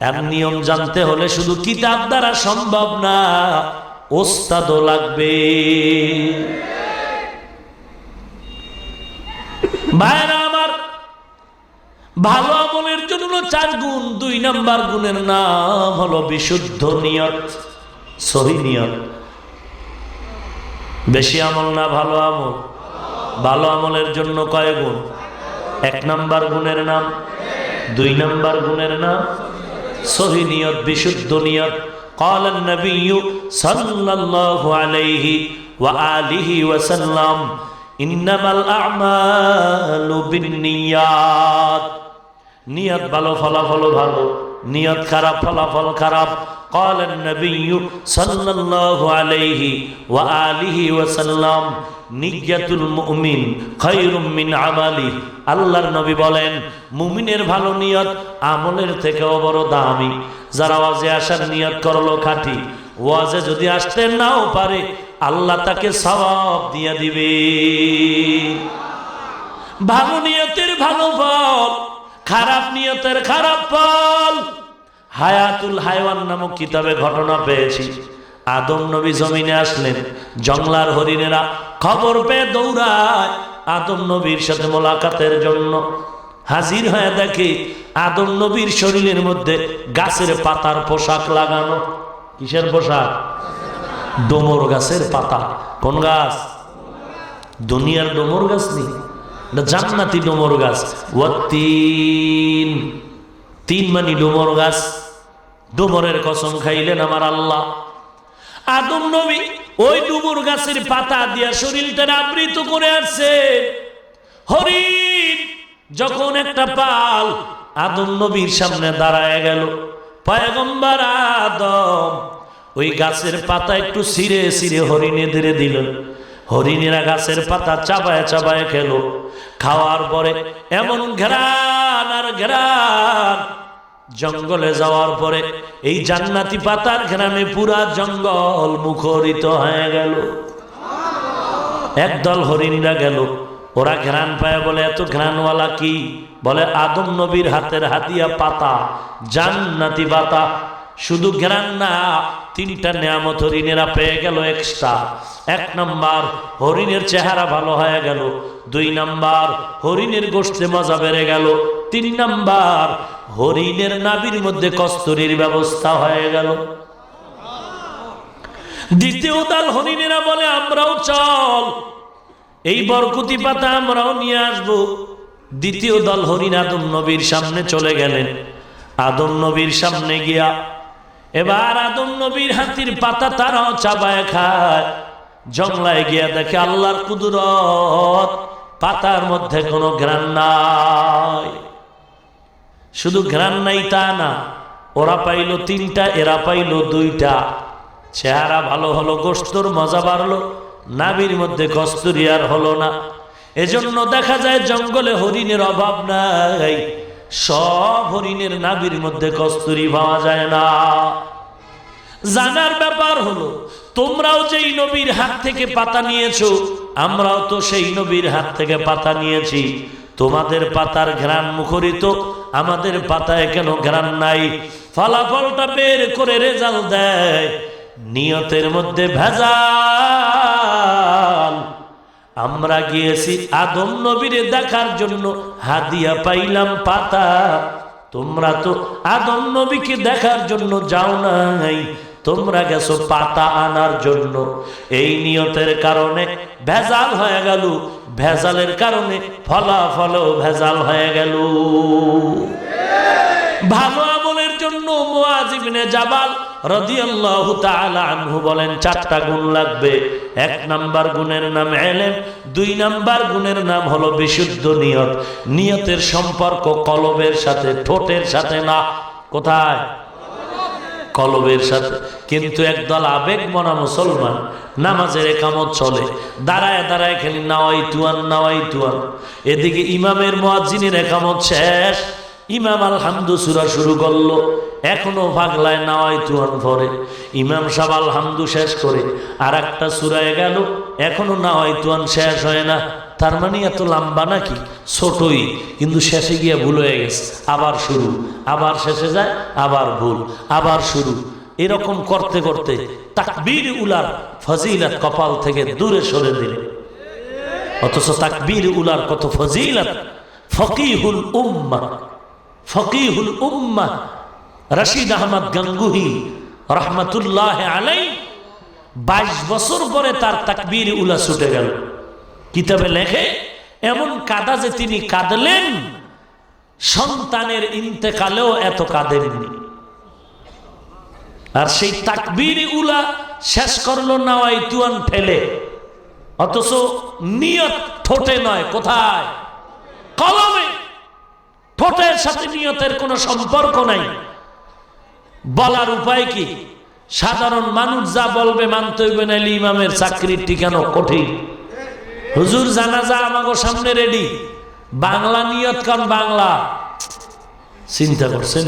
আর নিয়ম জানতে হলে শুধু কিতাব দ্বারা সম্ভব না, ওস্তাদও লাগবে। ভাইরা আমার, ভালো আমলের জন্য 4 গুণ। 2 নাম্বার গুণের নাম হলো বিশুদ্ধ নিয়ত, সহি নিয়ত। বেশি আমল না ভালো আমল? ভালো আমলের জন্য কয় গুণ? 1 নাম্বার গুণের নাম, 2 নাম্বার গুণের নাম সহি নিয়ত, বিশুদ্ধ নিয়ত। قال النبي صلى الله عليه وآله وسلم إنما الأعمال بالنيات। নিয়ত ভালো ফলাফল ভালো, নিয়ত খারাপ ফলাফল খারাপ। قال النبي صلى الله عليه وآله وسلم নিয়াতুল মুমিন খায়রুম মিন আমালি। আল্লাহর নবী বলেন, মুমিনের ভালো নিয়ত আমলের থেকেও বড় দামি। যারা ওয়াজে আসার নিয়ত করলো খাঁটি, ওয়াজে যদি আসতে নাও পারে, আল্লাহ তাকে সওয়াব দিয়ে দিবে। ভালো নিয়তের ভালো ফল, খারাপ নিয়তের খারাপ ফল। হায়াতুল হায়ওয়ান নামক কিতাবে ঘটনা পেয়েছি। আদম নবী জমিনে আসলেন, জংলার হরিণেরা খবর পেয়ে দৌড়ায় আদম নবীর সাথে মোলাকাতের জন্য। হাজির হয়ে দেখে আদম নবীর শরীরের মধ্যে গাছের পাতার পোশাক লাগানো। কিসের পোশাক? ডোমর গাছের পাতা। কোন গাছ? দুনিয়ার ডোমর গাছ নেই, জান্নাতি ডোমর গাছ। ওয়াতিন, তিন মানে ডোমর গাছ। ডোমরের কসম খাইলেন আমার আল্লাহ। আদম নবী ওই ডুমুর গাছের পাতা দিয়া শরীরটা আবৃত করে আসছে। হরিণ যখন একটা পাল আদম নবীর সামনে দাঁড়ায় গেল, পয়গম্বর আদম ওই গাছের পাতা একটু ছিঁড়ে ছিঁড়ে হরিণে ধরে দিল। হরিণেরা গাছের পাতা চাবায় চাবায় খেলো। খাওয়ার পরে এমন ঘ্রাণ আর ঘ্রাণ, জঙ্গলে যাওয়ার পরে এই জান্নাতি পাতার ঘ্রাণে পুরা জঙ্গল মুখরিত হয়ে গেল। একদল হরিণরা গেল, ওরা ঘ্রাণ পায় বলে এত ঘ্রাণওয়ালা কি? বলে আদম নবীর হাতের হাতিয়া পাতা, জান্নাতি পাতা। শুধু ঘ্রাণ না, 3টা নিয়ামত হরিণেরা পেয়ে গেল এক্সট্রা। 1 নাম্বার, হরিণের চেহারা ভালো হয়ে গেল। 2 নাম্বার, হরিণের গোশতে মজা বেড়ে গেল। 3 নাম্বার, হরিণের নাভির মধ্যে কস্তুরীর ব্যবস্থা হয়ে গেল। দ্বিতীয় দল হরিণেরা বলে আমরাও চল, এই বরকতি পাতা আমরাও নিয়ে আসবো। দ্বিতীয় দল হরিণ আদম নবীর সামনে চলে গেলেন। আদম নবীর সামনে গিয়া এবার আদম নবীর হাতির পাতা তারাও চাবায় খায়। জংলায় গিয়া দেখে আল্লাহর কুদরত, পাতার মধ্যে কোনো ঘ্রাণ নাই। শুধু ঘ্রাণ নাই তা না, ওরা পাইল 3টা, এরা পাইল 2টা। চেহারা ভালো হলো, গোশতর মজা বাড়লো, নাভির মধ্যে কস্তুরী আর হলো না। এজন্য দেখা যায় জঙ্গলে হরিণের অভাব নাই, সব হরিণের নাভির মধ্যে কস্তুরী পাওয়া যায় না। জানার ব্যাপার হলো, তোমরাও যেই নবীর হাত থেকে পাতা নিয়েছো, আমরাও তো সেই নবীর হাত থেকে পাতা নিয়েছি। তোমাদের পাতার ঘ্রাণ মুখরিত, আমাদের পাতায় কেন ঘ্রাণ নাই? ফলাফলটা বের করে রেজাল্ট দেয়, নিয়তের মধ্যে ভেজাল। আমরা গিয়েছি আদম নবীরে দেখার জন্য, হাদিয়া পাইলাম পাতা। তোমরা তো আদম নবীকে দেখার জন্য যাও নাই, তোমরা গেছো পাতা আনার জন্য। এই নিয়তের কারণে ভেজাল হয়ে গেল, ভেজালের কারণে ফলাফলও ভেজাল হয়ে গেল। ভালো আমলের জন্য মুআয ইবনে জাবাল রাদিয়াল্লাহু তাআলা আনহু বলেন 4টা গুণ লাগবে। 1 নাম্বার গুণের নাম ইলম, 2 নাম্বার গুণের নাম হলো বিশুদ্ধ নিয়ত। নিয়তের সম্পর্ক কলবের সাথে, ঠোঁটের সাথে না। কোথায়? কলবের সাথে। কিন্তু একদল আবেগ মনা মুসলমান নামাজের একামত চলে, দাঁড়ায় দাঁড়ায় খালি নাওয়াইতুয়ান নাওয়াইতুয়ান। এদিকে ইমামের মুয়াজ্জিনের একামত শেষ, ইমাম আলহামদু সূরা শুরু করলো, এখনো পাগলায় নাওয়াইতুয়ান পড়ে। ইমাম সাহেব আলহামদু শেষ করে আর একটা সূরায় গেল, এখনো নাওয়াইতুয়ান শেষ হয় না। তার মানে এত লম্বা নাকি? ছোটই, কিন্তু শেষে গিয়ে ভুল হয়ে গেছে, আবার শুরু, আবার শেষে যায়, আবার ভুল, আবার শুরু। এরকম করতে করতে তাকবীর উলার ফজিলত কপাল থেকে দূরে সরে দিল। অথচ তাকবীর উলার কত ফজিলত। ফকিহুল উম্মাহ, ফকিহুল উম্মাহ রশিদ আহমদ গঙ্গুহি রহমতুল্লাহ আলাইহি 22 বছর পরে তার তাকবীর উলা ছুটে গেল। কিতাবে লেখে এমন কাদা যে তিনি কাঁদলেন, সন্তানের ইন্তেকালেও এত কাঁদেননি। আর সেই তাকবীর উলা শেষ করলো নাওয়াইতুয়ান ফেলে। অথচ নিয়ত ঠোঁটে নয়, কোথায়? কলমে। ঠোঁটের সাথে নিয়তের কোনো সম্পর্ক নাই। বলার উপায় কি? সাধারণ মানুষ যা বলবে মানতে হইবে, না ইমামের চাকরির ঠিকানো কঠিন। হুজুর জানাজা আমাগো সামনে রেডি, বাংলা নিয়ত কারণ বাংলা। চিন্তা করছেন?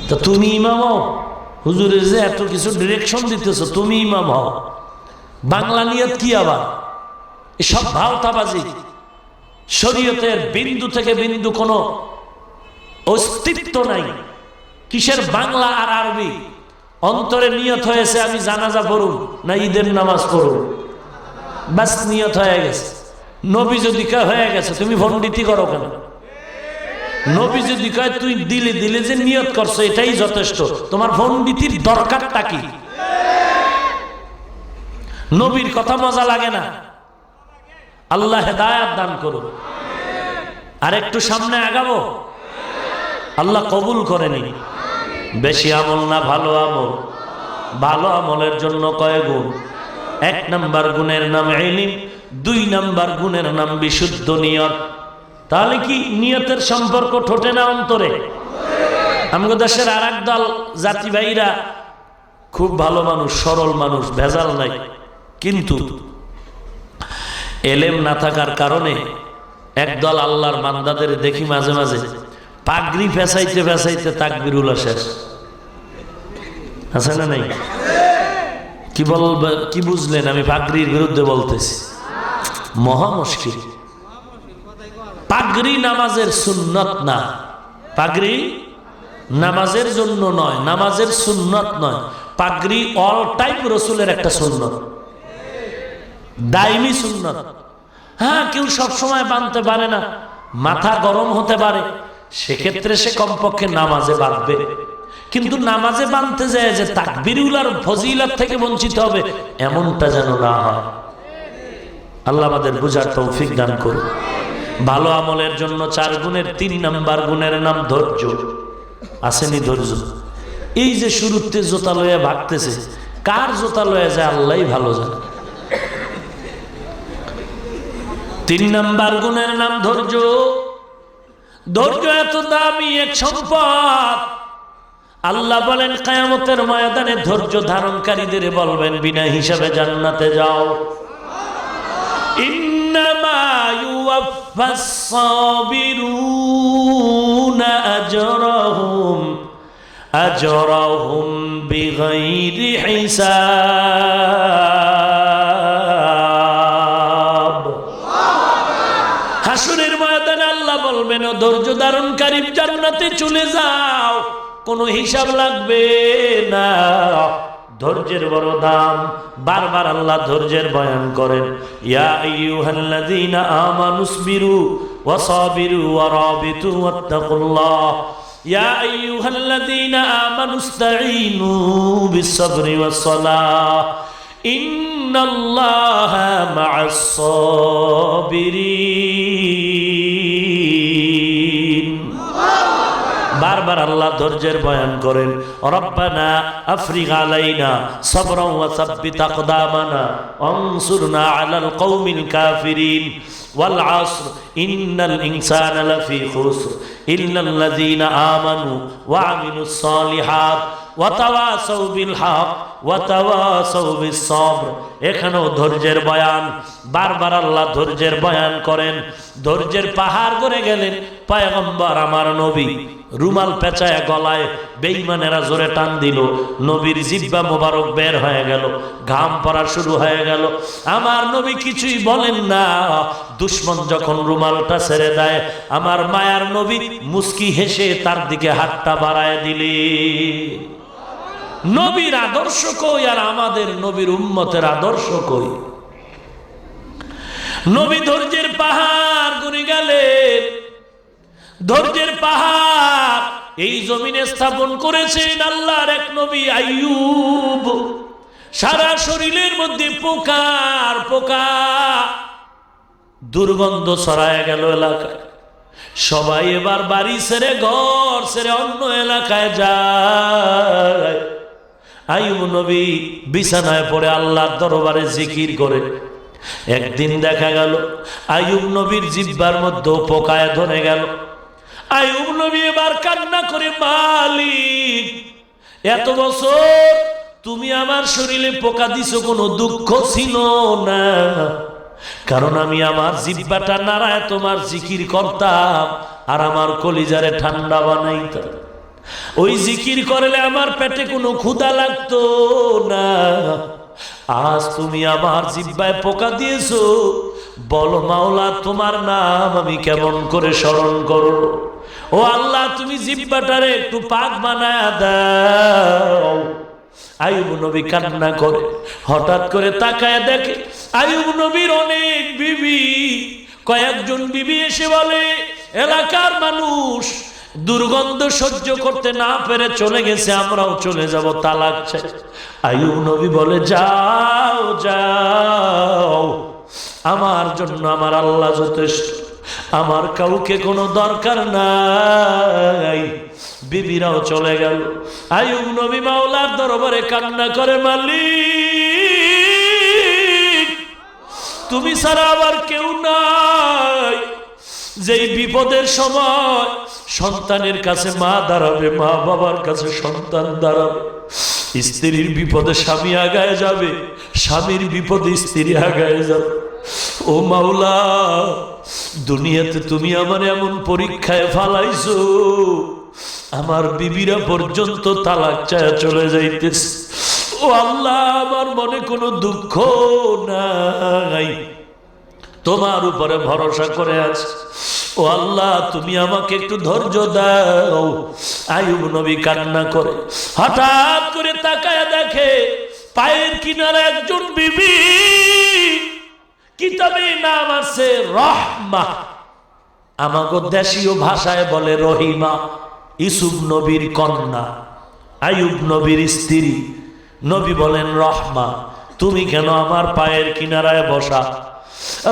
তা তুমি ইমাম হও, হুজুরের যে এত কিছু ডিরেকশন দিতেছ, তুমি ইমাম হও, বাংলা নিয়ত কি আবার? এসব ভাওতাবাজি। শরীয়তের বিন্দু থেকে বিন্দু কোনো অস্তিত্ব নাই। কিসের বাংলা আর আরবি? অন্তরে নিয়ত হয়েছে আমি জানাজা পড়ুম না ঈদের নামাজ পড়ুম, বাস নিয়ত হয়ে গেছে। নবী যদি কয় হয়ে গেছে, তুমি পণ্ডিতি করো কেন? নবী যদি কয় তুই দিলে দিলে যে নিয়ত করছো এটাই যথেষ্ট, তোমার পণ্ডিতির দরকারটা কি? নবীর কথা মজা লাগে না? আল্লাহ হেদায়েত দান করুন। আর একটু সামনে আগাবো, আল্লাহ কবুল করেনি। বেশি আমল না ভালো আমল? ভালো আমলের জন্য কয় গুণ? 1 নাম্বার গুণের নাম ইলম, 2 নাম্বার গুণের নাম বিশুদ্ধ নিয়ত। তাহলে কি নিয়তের সম্পর্ক ঠোঁটে না অন্তরে? আমাদের দেশের আর এক দল জাতি ভাইরা খুব ভালো মানুষ, সরল মানুষ, ভেজাল নাই, কিন্তু এলেম না থাকার কারণে একদল আল্লাহর বান্দাদের দেখি মাঝে মাঝে পাগড়ি ফেসাইতে ফেসাইতে তাকবীরুল শেষ। আছে না নাই? কি বলবে, কি বুঝলেন? আমি পাগড়ির বিরুদ্ধে বলতেছি, মহা মুশকিল। পাগড়ি নামাজের সুন্নত না, পাগড়ি নামাজের জন্য নয়, নামাজের সুন্নত নয়। পাগড়ি অল টাইম রসুলের একটা সুন্নত, দাইমি সুন্নত। হ্যাঁ, কেউ সবসময় বাঁধতে পারে না, মাথা গরম হতে পারে, সেক্ষেত্রে সে কমপক্ষে নামাজে বাঁধবে। কিন্তু নামাজে বাঁধতে যায় যে তাকবীরুলার ফজিলত থেকে বঞ্চিত হবে, এমনটা যেন না হয়। আল্লাহ আমাদের বুঝার তৌফিক দান করুন। ভালো আমলের জন্য 4 গুণের 3 নাম্বার গুণের নাম ধৈর্য। আসেনি ধৈর্য? এই যে শুরুতে জোতা লয়ে ভাগতেছে, কার জোতা লয়ে যায় আল্লাহই ভালো জানে। 3 নাম্বার গুণের নাম ধৈর্য। ধৈর্য এত দামি এক সম্পদ, আল্লাহ বলেন কিয়ামতের ময়দানে ধৈর্য ধারণকারীদের বলবেন বিনা হিসাবে জান্নাতে যাও। ইন্নামা ইউওয়াফাস সাবিরুনা আজরাহুম বিগাইরি হিসাব। হাসরের ময়দানে আল্লাহ বলবেন ও ধৈর্য ধারণকারী জান্নাতে চলে যাও, কোনো হিসাব লাগবে না। ধৈর্যের বড় দাম। বারবার আল্লাহ ধৈর্যের বয়ান করেন, ইয়া আইয়ুহাল্লাযীনা আমানুসবিরু ওয়া সাবিরু ওয়া রাবিতু ওয়াত্তাকুল্লাহ, ইয়া আইয়ুহাল্লাযীনা আমানুস্তাঈনু বিস-সাবরি ওয়াস-সালাহ, ইন্নাল্লাহা মা'আস-সাবিরিন। বারবার আল্লাহ ধৈর্যের বয়ান করেন, রব্বানা আফরিগ আলাইনা সাবরান ওয়া সাব্বিত আকদামানা ওয়ানসুরনা আলাল কওমিল কাফিরিন ওয়াল আসর ইন্নাল ইনসানা লাফি খুসর ইল্লাল্লাযীনা আমানু ওয়া আমিলুস সালিহাত ওয়া তাওয়াসাউ বিল হক ওয়া তাওয়াসাউ বিস-সাবর। এখানেও ধৈর্যের বয়ান, বারবার আল্লাহ ধৈর্যের বয়ান করেন। ধৈর্যের পাহাড় গড়ে গেলেন পয়গম্বর আমার নবী। রুমাল পেঁচায় গলায় বেঈমানেরা জোরে টান দিল, নবীর জিহ্বা মোবারক বের হয়ে গেল, ঘাম পড়া শুরু হয়ে গেল। আমার নবী কিছুই বলেন না। দুশমন যখন রুমালটা ছেড়ে দেয়, আমার মায়ার নবী মুস্কি হেসে তার দিকে হাতটা বাড়ায় দিলে। নবীর আদর্শ কই আর আমাদের নবীর উম্মতের আদর্শ কই? নবী ধৈর্যের পাহাড় গড়ে গেলেন। ধৈর্যের পাহাড় এই জমিনে স্থাপন করেছেন আল্লাহর এক নবী আইয়ুব। সারা শরীরের মধ্যে পোকার পোকা, দুর্গন্ধ ছড়ায় গেল এলাকায়। সবাই এবার বাড়ি ছেড়ে ঘর ছেড়ে অন্য এলাকায় যায়। আইয়ুব নবী বিছানায় পড়ে আল্লাহর দরবারে জিকির করে। একদিন দেখা গেল আইয়ুব নবীর জিহ্বার মধ্যে পোকায় ধরে গেল। আইয়ুব নবী এবার কান্না করে, মালিক, এত বছর তুমি আমার শরীরে পোকা দিছো, কোনো দুঃখ ছিল না, কারণ আমি আমার জিহ্বাটা নাড়ায় তোমার জিকির করতাম আর আমার কলিজারে ঠান্ডা বানাইতাম। ওই জিকির করলে আমার পেটে কোনো ক্ষুধা লাগতো না। আজ তুমি আমার জিহ্বায় পোকা দিয়েছো, বলো মাওলা তোমার নাম আমি কেমন করে স্মরণ করব? ও আল্লাহ, তুমি জিহ্বাটারে একটু পাক বানায় দাও। আইয়ুব নবী কান্না করে, হঠাৎ করে তাকায় দেখে আইয়ুব নবীর অনেক বিবি, কয়েকজন বিবি এসে বলে, এলাকার মানুষ দুর্গন্ধ সহ্য করতে না পেরে চলে গেছে, আমরাও চলে যাব, তালাক চাই। আইয়ুব নবী বলে, যাও যাও, আমার জন্য আমার আল্লাহ যথেষ্ট, আমার কাউকে কোনো দরকার নাই। বিবিরাও চলে গেল। আইয়ুব নবী মাওলার দরবারে কান্না করে, মালিক, তুমি ছাড়া আবার কেউ নাই। যেই বিপদের সময় সন্তানের কাছে মা দাঁড়াবে, মা বাবার কাছে সন্তান দাঁড়াবে, স্ত্রীর বিপদে স্বামী আগায় যাবে, স্বামীর বিপদে স্ত্রী আগায় যাবে। ও মাওলা, দুনিয়াতে তুমি আমার এমন পরীক্ষায় ফালাইছো, আমার বিবিরা পর্যন্ত তালাক চায় চলে যাইতেছে। ও আল্লাহ, আমার মনে কোনো দুঃখ নাই, তোমার উপরে ভরসা করে আছে। ও আল্লাহ, তুমি আমাকে একটু ধৈর্য দাও। আইয়ুব নবী কান্না করে, হঠাৎ করে তাকায় দেখে পায়ের কিনারে একজন বিবি, কিতাবে নাম আছে রহমা, আমাগো দেশীয় ভাষায় বলে রহিমা। ইউসুফ নবীর কন্যা, আইয়ুব নবীর স্ত্রী। নবী বলেন, রহমা, তুমি কেন আমার পায়ের কিনারায় বসা?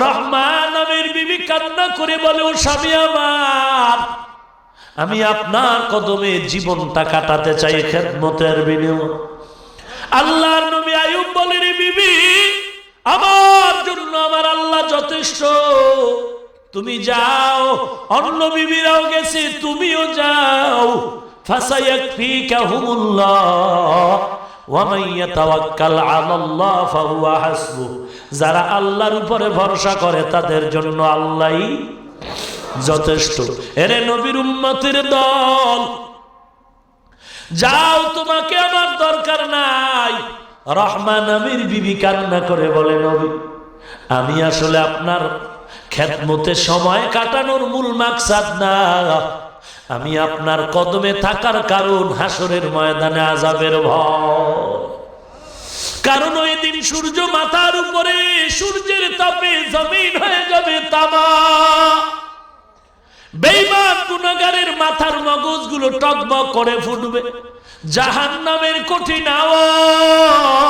রহমা নামের বিবি কান্না করে বলে, ও স্বামী আমার, আমি আপনার কদমে জীবনটা কাটাতে চাই খেদমতের বিনিময়ে। আল্লাহর নবী আইয়ুব বলে, রে বিবি, আমার জন্য আমার আল্লাহ যথেষ্ট, তুমি যাও, অন্য বিবিরাও গেছে, তুমিও যাও। ফাসায়াকফিকাহুমুল্লাহ ওয়া মান ইয়াতাওয়াক্কাল আলাল্লাহ ফাহুয়া হাসবুহ। যারা আল্লাহর উপরে ভরসা করে তাদের জন্য আল্লাহই যথেষ্ট। এরে নবীর উম্মতের দল, যাও, তোমাকে আমার দরকার নাই। রহমান নামের বিবি কান্না করে বলে, নবী, আমি আসলে আপনার খেদমতে সময় কাটানোর মূল মাকসাদ না, আমি আপনার কদমে থাকার কারণ হাসরের ময়দানে আযাবের ভয়। কারণ ওই দিন সূর্য মাথার উপরে, সূর্যের তাপে জমিন হয়ে যাবে তামা। বেঈমান গুনাহগারের মাথার মগজগুলো টকবক করে ফুটবে। জাহান্নামের কঠিন আওয়াজ,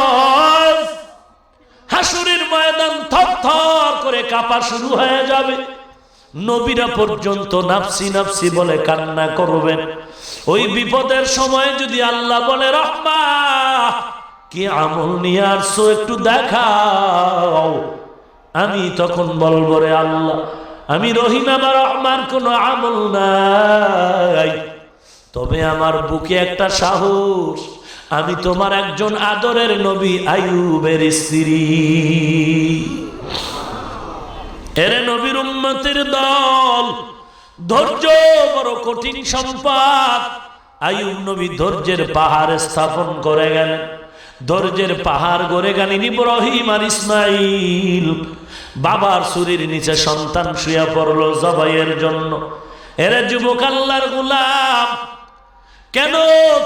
হাসরের ময়দান থরথর করে কাঁপা শুরু হয়ে যাবে। নবীরা পর্যন্ত নাফসি নাফসি বলে কান্না করবেন। ওই বিপদের সময় যদি আল্লাহ বলে, রহমা, কি আমল নিয়ে আসছো একটু দেখাও, আমি তখন বলবো, রে আল্লাহ, আমি রহিম, আমার রহমান কোনো আমল নাই, তবে আমার বুকে একটা সাহস, আমি তোমার একজন আদরের নবী আইয়ুবের স্ত্রী। এরে নবীর উম্মতের দল, ধৈর্য বড় কঠিন সম্পদ। আইয়ুব নবী ধৈর্যের পাহাড় স্থাপন করে গেলেন, ধৈর্যের পাহাড় গড়ে গেলেন ইব্রাহিম আর ইসমাইল। বাবার ছুরির নিচে সন্তান শুয়ে পড়লো জবাইয়ের জন্য। এরে যুবক আল্লাহর গোলাম, কেন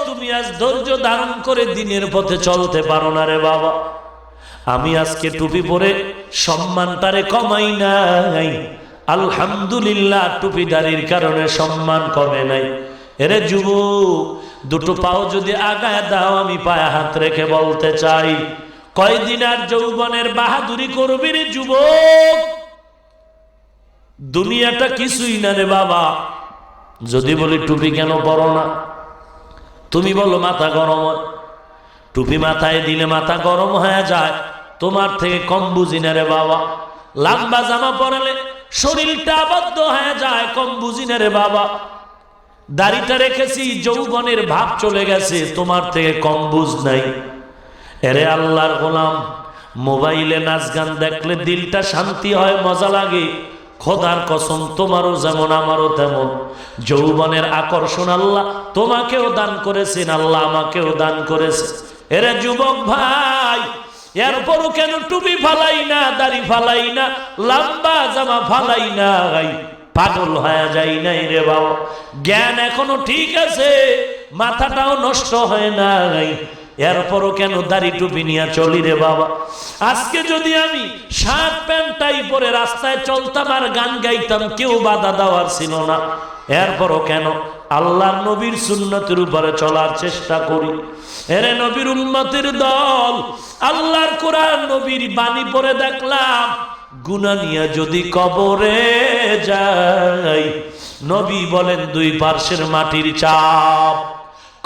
তুমি আজ ধৈর্য ধারণ করে দিনের পথে চলতে পারো না রে বাবা? আমি আজকে টুপি পরে সম্মানটারে কমাই নাই, আলহামদুলিল্লাহ টুপিদারির কারণে সম্মান কমে নাই। এরে যুবক, দুটো পাও যদি আগায় দাও, আমি পায়ে হাত রেখে বলতে চাই, কয়দিন আর যৌবনের বাহাদুরি করবি রে যুবক? দুনিয়াটা কিছুই না রে বাবা। যদি বলি টুপি কেন পরো না, তুমি বলো মাথা গরম হয়। টুপি মাথায় দিলে মাথা গরম হয়ে যায়, তোমার থেকে কম বুঝি না রে বাবা। লম্বা জামা পরালে শরীরটা আবদ্ধ হয়ে যায়, কম বুঝি না রে বাবা। দাড়িটা রেখেছি, যৌবনের ভাব চলে গেছে, তোমার থেকে কম বুঝ নাই। এরে আল্লাহর গোলাম, মোবাইলে নাচ গান দেখলে দিলটা শান্তি হয়, মজা লাগে। খোদার কসম, তোমারও যেমন আমারও তেমন যৌবনের আকর্ষণ আল্লাহ তোমাকেও দান করেছেন, আল্লাহ আমাকেও দান করেছে। এরে যুবক ভাই, এরপরও কেন টুপি ফালাই না, দাড়ি ফালাই না, লম্বা জামা ফালাই না? পাগল হয়ে যাই নাই রে বাবা। জ্ঞান এখনো ঠিক আছে, মাথাটাও নষ্ট হয় নাই, এরপরও কেন দাড়ি টুপি নিয়ে চলি রে বাবা? আজকে যদি আমি শার্ট প্যান্ট টাই পরে রাস্তায় চলতাম আর গান গাইতাম, কেউ বাধা দেওয়ার ছিল না। এরপরও কেন আল্লাহর নবীর সুন্নতের উপরে চলার চেষ্টা করি? এরে নবীর উম্মতের দল, আল্লাহর কোরআন নবীর বাণী পড়ে দেখলাম, গুনাহ নিয়ে যদি কবরে যাই, নবী বলেন দুই পার্শ্বের মাটির চাপ,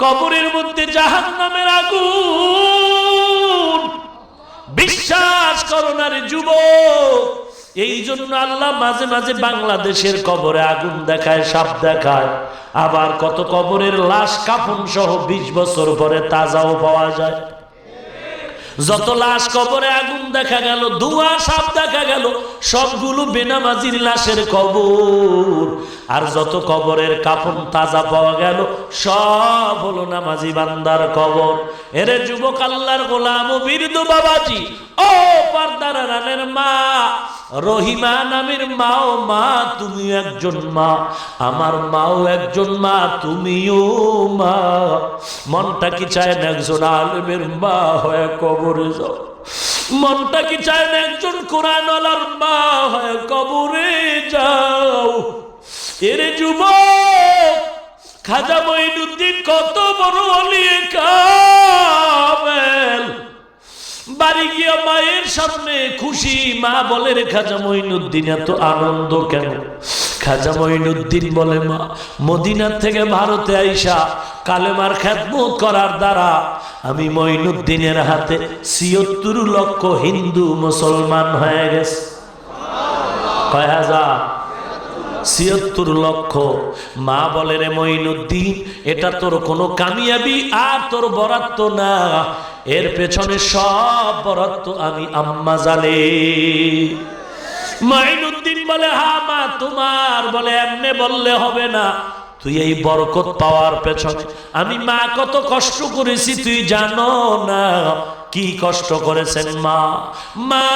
কবরের মধ্যে জাহান্নামের আগুন। বিশ্বাস করো না রে যুবক, এই জন্য আল্লাহ মাঝে মাঝে বাংলাদেশের কবরে আগুন দেখায়, সাপ দেখায়। আবার কত কবরের লাশ কাফন সহ 20 বছর পরে তাজাও পাওয়া যায়। যত লাশ কবরে আগুন দেখা গেল, ধোঁয়া সাপ দেখা গেল, সবগুলো বেনামাজির লাশের কবর। আর যত কবরের কাফন তাজা পাওয়া গেল, সব হলো নামাজি বান্দার কবর। এরে যুবক আল্লাহর গোলাম ও বীরদু বাবাজি, ও পর্দার রানের মা, রহিমা নামের মাও মা, তুমি একজন মা, আমার মাও একজন মা, তুমিও মা। মনটা কি চায় না একজন আলেমের মা হয়ে কবরে যাও? মনটা কি চায় না একজন কোরআনওয়ালার মা হয়ে কবরে যাও? এরে যুবক, খাজা মঈনুদ্দিন কত বড় ওলিয়ে কামেল, বাড়ি গিয়ে মায়ের সামনে খুশি, মা বলে রে খাজা মঈনুদ্দিন এত আনন্দ কেন? খাজা মঈনুদ্দিন বলে, মা মদিনা থেকে ভারতে আইসা কালেমার খেদমত করার দ্বারা আমি মঈনুদ্দিনের হাতে ৭৬ লক্ষ হিন্দু মুসলমান হয়ে গেছে। কয় হাজার? ৭৬ লক্ষ। মা বলে রে মঈনুদ্দিন, এটা তোর কোনো কামিয়াবি আর তোর বরাত্ত না, এর পেছনে সব বরাত্ত আমি আম্মা জানে। মঈনুদ্দিন বলে, হ্যাঁ মা তোমার। বলে, এমনে বললে হবে না, তুই এই বরকত পাওয়ার পেছনে আমি মা কত কষ্ট করেছি তুই জানো না। কি কষ্ট করেছেন মা? মা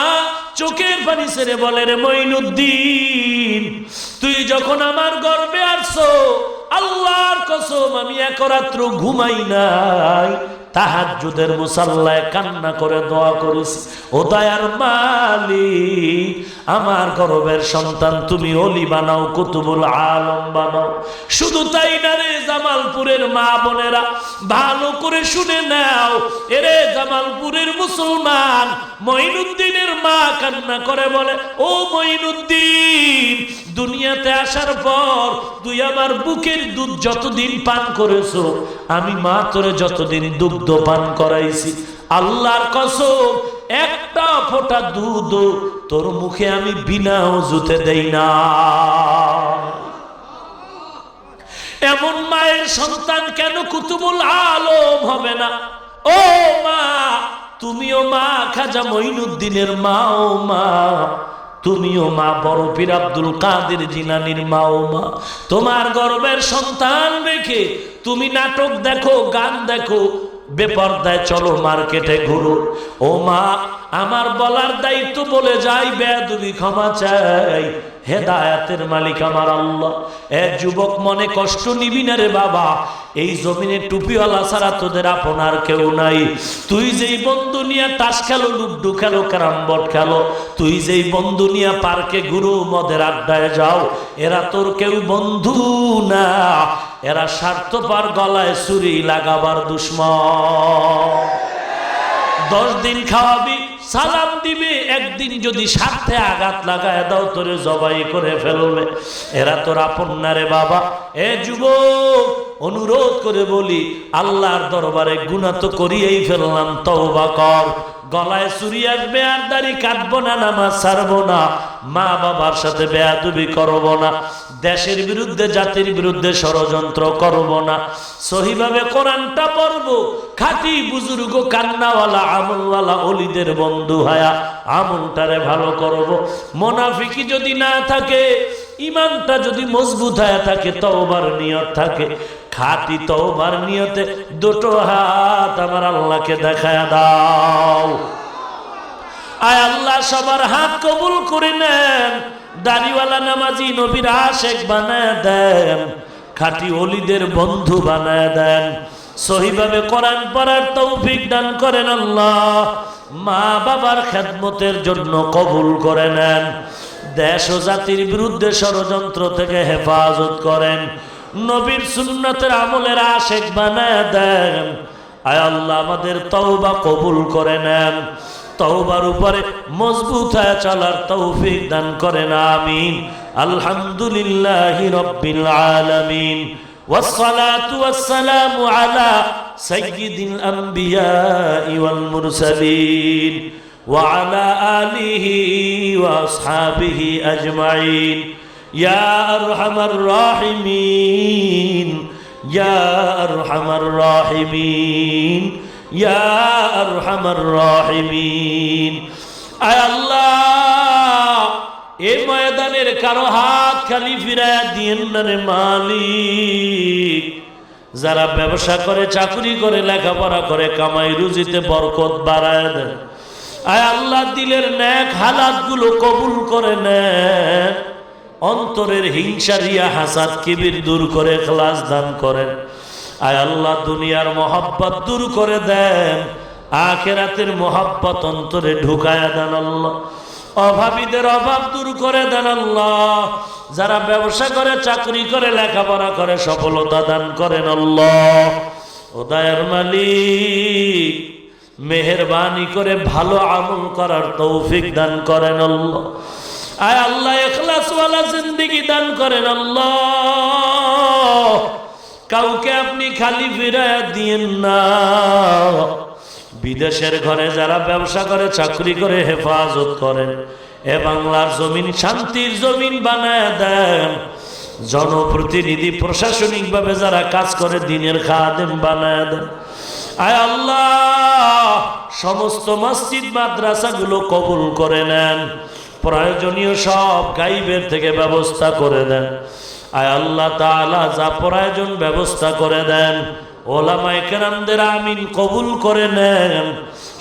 চোখের পানি ছেড়ে বলে, রে মঈনুদ্দিন, তুই যখন আমার গর্ভে আসছো, আল্লাহর কসম আমি এক রাত্র ঘুমাই নাই, তাহাজ্জুদের মুসাল্লায় কান্না করে দোয়া করিস, ও দয়ার মালিক, আমার গর্ভের সন্তান তুমি ওলি বানাও, কুতুবুল আলম বানাও। শুধু তাই না রে জামালপুরের মা বোনেরা, ভালো করে শুনে নাও। এরে জামালপুরের মুসলমান, মঈনুদ্দিনের মা কান্না করে বলে, ও মঈনুদ্দিন, দুনিয়াতে আসার পর তুই আমার বুকের দুধ যতদিন পান করেছো, আমি মা তোরে যতদিন দুগ্ধ পান করাইছি, আল্লাহর কসম একটা ফোঁটা দুধ তোর মুখে আমি বিনা ওযুতে দেই না। এমন মায়ের সন্তান কেন কুতুবুল আলম হবে না? ও মা, তুমিও মা খাজা মঈনুদ্দিনের মা, ও মা তুমিও মা বড় পীর আব্দুল কাদের জিলানীর মা, ও মা তোমার গর্বের সন্তান রেখে তুমি নাটক দেখো, গান দেখো, বেপরদায় চলো, মার্কেটে ঘুরো। ও মা, আমার বলার দায়িত্ব বলে যাই, বেয়াদবি ক্ষমা চাই, হেদায়েতের মালিক আমার আল্লাহ। এ যুবক, মনে কষ্ট নিবি না রে বাবা, এই জমিনে টুপিওয়ালা ছাড়া তোদের আপনার কেউ নাই। তুই যেই বন্ধু নিয়ে তাস খেলো, লুড্ডু খেলো, ক্যারাম বোর্ড খেলো, তুই যেই বন্ধু নিয়ে পার্কে ঘুরো, মদের আড্ডায় যাও, এরা তোর কেউ বন্ধু না, এরা স্বার্থপর, গলায় ছুরি লাগাবার দুশ্মন। 10 দিন খাওয়াবি, সালাম দিবে, একদিন যদি স্বার্থে আঘাত লাগায় দাও, তোরে জবাই করে ফেলবে। এরা তোর আপন না রে বাবা। এ যুবক, অনুরোধ করে বলি, আল্লাহর দরবারে গুনাহ তো করিয়েই ফেললাম, তওবা কর। গলায় ছুরি আসবে আর দাড়ি কাটবো না, নামাজ ছাড়বো না, মা বাবার সাথে বেয়াদবি করবো না, দেশের বিরুদ্ধে জাতির বিরুদ্ধে ষড়যন্ত্র করবো না, সহিভাবে কোরআনটা পড়বো, খাঁটি বুজুর্গ কান্নাওয়ালা আমলওয়ালা অলিদের বন্ধু হায়া আমলটারে ভালো করবো। মুনাফিকি যদি না থাকে, ইমানটা যদি মজবুত হয়ে থাকে, তওবার নিয়ত থাকে, খাঁটি তওবার নিয়তে দুটো হাত আমার আল্লাহকে দেখায় দাও। আয় আল্লাহ, সবার হাত কবুল করে নেন, দাড়িওয়ালা নামাজি নবীর আশেক বানায় দেন, খাঁটি ওলিদের বন্ধু বানায় দেন, সহিভাবে কোরআন পড়ার তৌফিক দান করেন আল্লাহ। মা বাবার খেদমতের জন্য কবুল করে নেন, দেশ ও জাতির বিরুদ্ধে ষড়যন্ত্র থেকে হেফাজত করেন, নবীর সুন্নতের আমলের আশেক বানায় দেন। আয় আল্লাহ, আমাদের তওবা কবুল করে নেন, তওবার উপরে মজবুত হয়ে চলার তৌফিক দান করেন, আমিন। আলহামদুলিল্লাহি রাব্বিল আলামিন, والصلاة والسلام على سيد الأنبياء والمرسلين وعلى آله وأصحابه أجمعين يا أرحم الراحمين يا أرحم الراحمين يا أرحم الراحمين أي الله এই ময়দানের কারো হাত খালি ফিরায় দিয়েন না রে মালিক। যারা ব্যবসা করে, চাকরি করে, লেখাপড়া করে, কামাই রুজিতে বরকত বাড়ায় দেন। আয় আল্লাহ, দিলের নেক হালাতগুলো কবুল করে নেন, অন্তরের হিংসা, রিয়া, হাসাদ, কিবির দূর করে ইখলাস দান করেন। আয় আল্লাহ, দুনিয়ার মহব্বত দূর করে দেন, আখিরাতের মহব্বত অন্তরে ঢুকায়া দেন আল্লাহ। অভাবীদের অভাব দূর করে দেন আল্লাহ। যারা ব্যবসা করে, চাকরি করে, লেখাপড়া করে, সফলতা দান করেন আল্লাহ। ও দয়ার মালিক, মেহেরবানি করে ভালো আমল করার তৌফিক দান করেন আল্লাহ। আয় আল্লাহ, ইখলাসওয়ালা জিন্দেগি দান করেন আল্লাহ। কাউকে আপনি খালি ফিরায় দিয়েন না। বিদেশের ঘরে যারা ব্যবসা করে, চাকরি করে, হেফাজত করেন, এ বাংলার জমিন শান্তির জমিন বানায় দেন। জনপ্রতিনিধি, প্রশাসনিক ভাবে যারা কাজ করে, দিনের খাদেম বানায় দেন। আয় আল্লাহ, সমস্ত মসজিদ মাদ্রাসাগুলো কবুল করে নেন, প্রয়োজনীয় সব গাইবের থেকে ব্যবস্থা করে দেন। আয় আল্লাহ তাআলা, যা প্রয়োজন ব্যবস্থা করে দেন। ওলামায়ে কেরামদের আমিন কবুল করে নেন,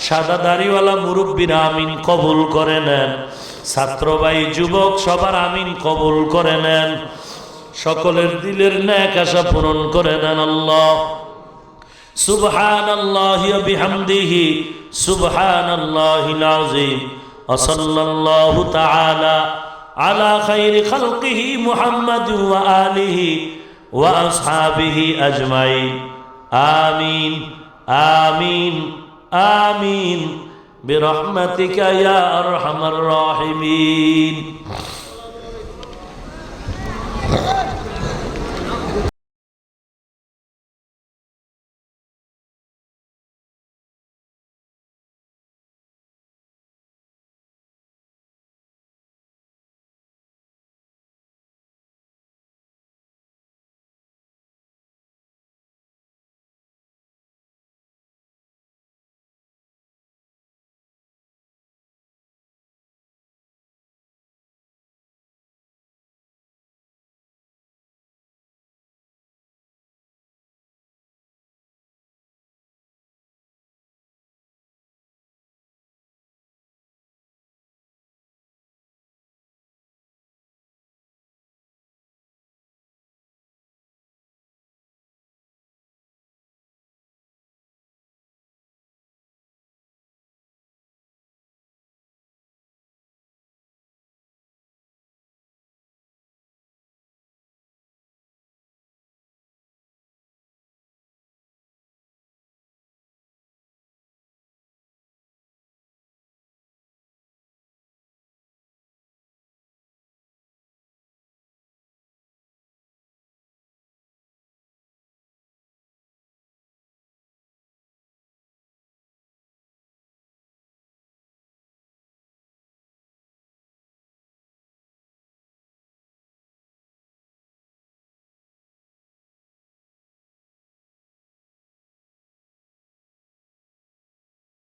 সাদা দাড়িওয়ালা মুরব্বীরা আমিন কবুল করে নেন, ছাত্র ভাই, যুবক সবার আমিন কবুল করে নেন, সকলের দিলের নেক আশা পূরণ করে দেন আল্লাহ। সুবহানাল্লাহি ওয়া বিহামদিহি সুবহানাল্লাহিল আযীম ওয়া সাল্লাল্লাহু তাআলা আলা খায়রি খালকিহি মুহাম্মাদিন ওয়া আলিহি ওয়া আসহাবিহি আজমাইন। আমিন আমিন আমিন বিরহমাতিকা ইয়া আরহামার রাহিমিন।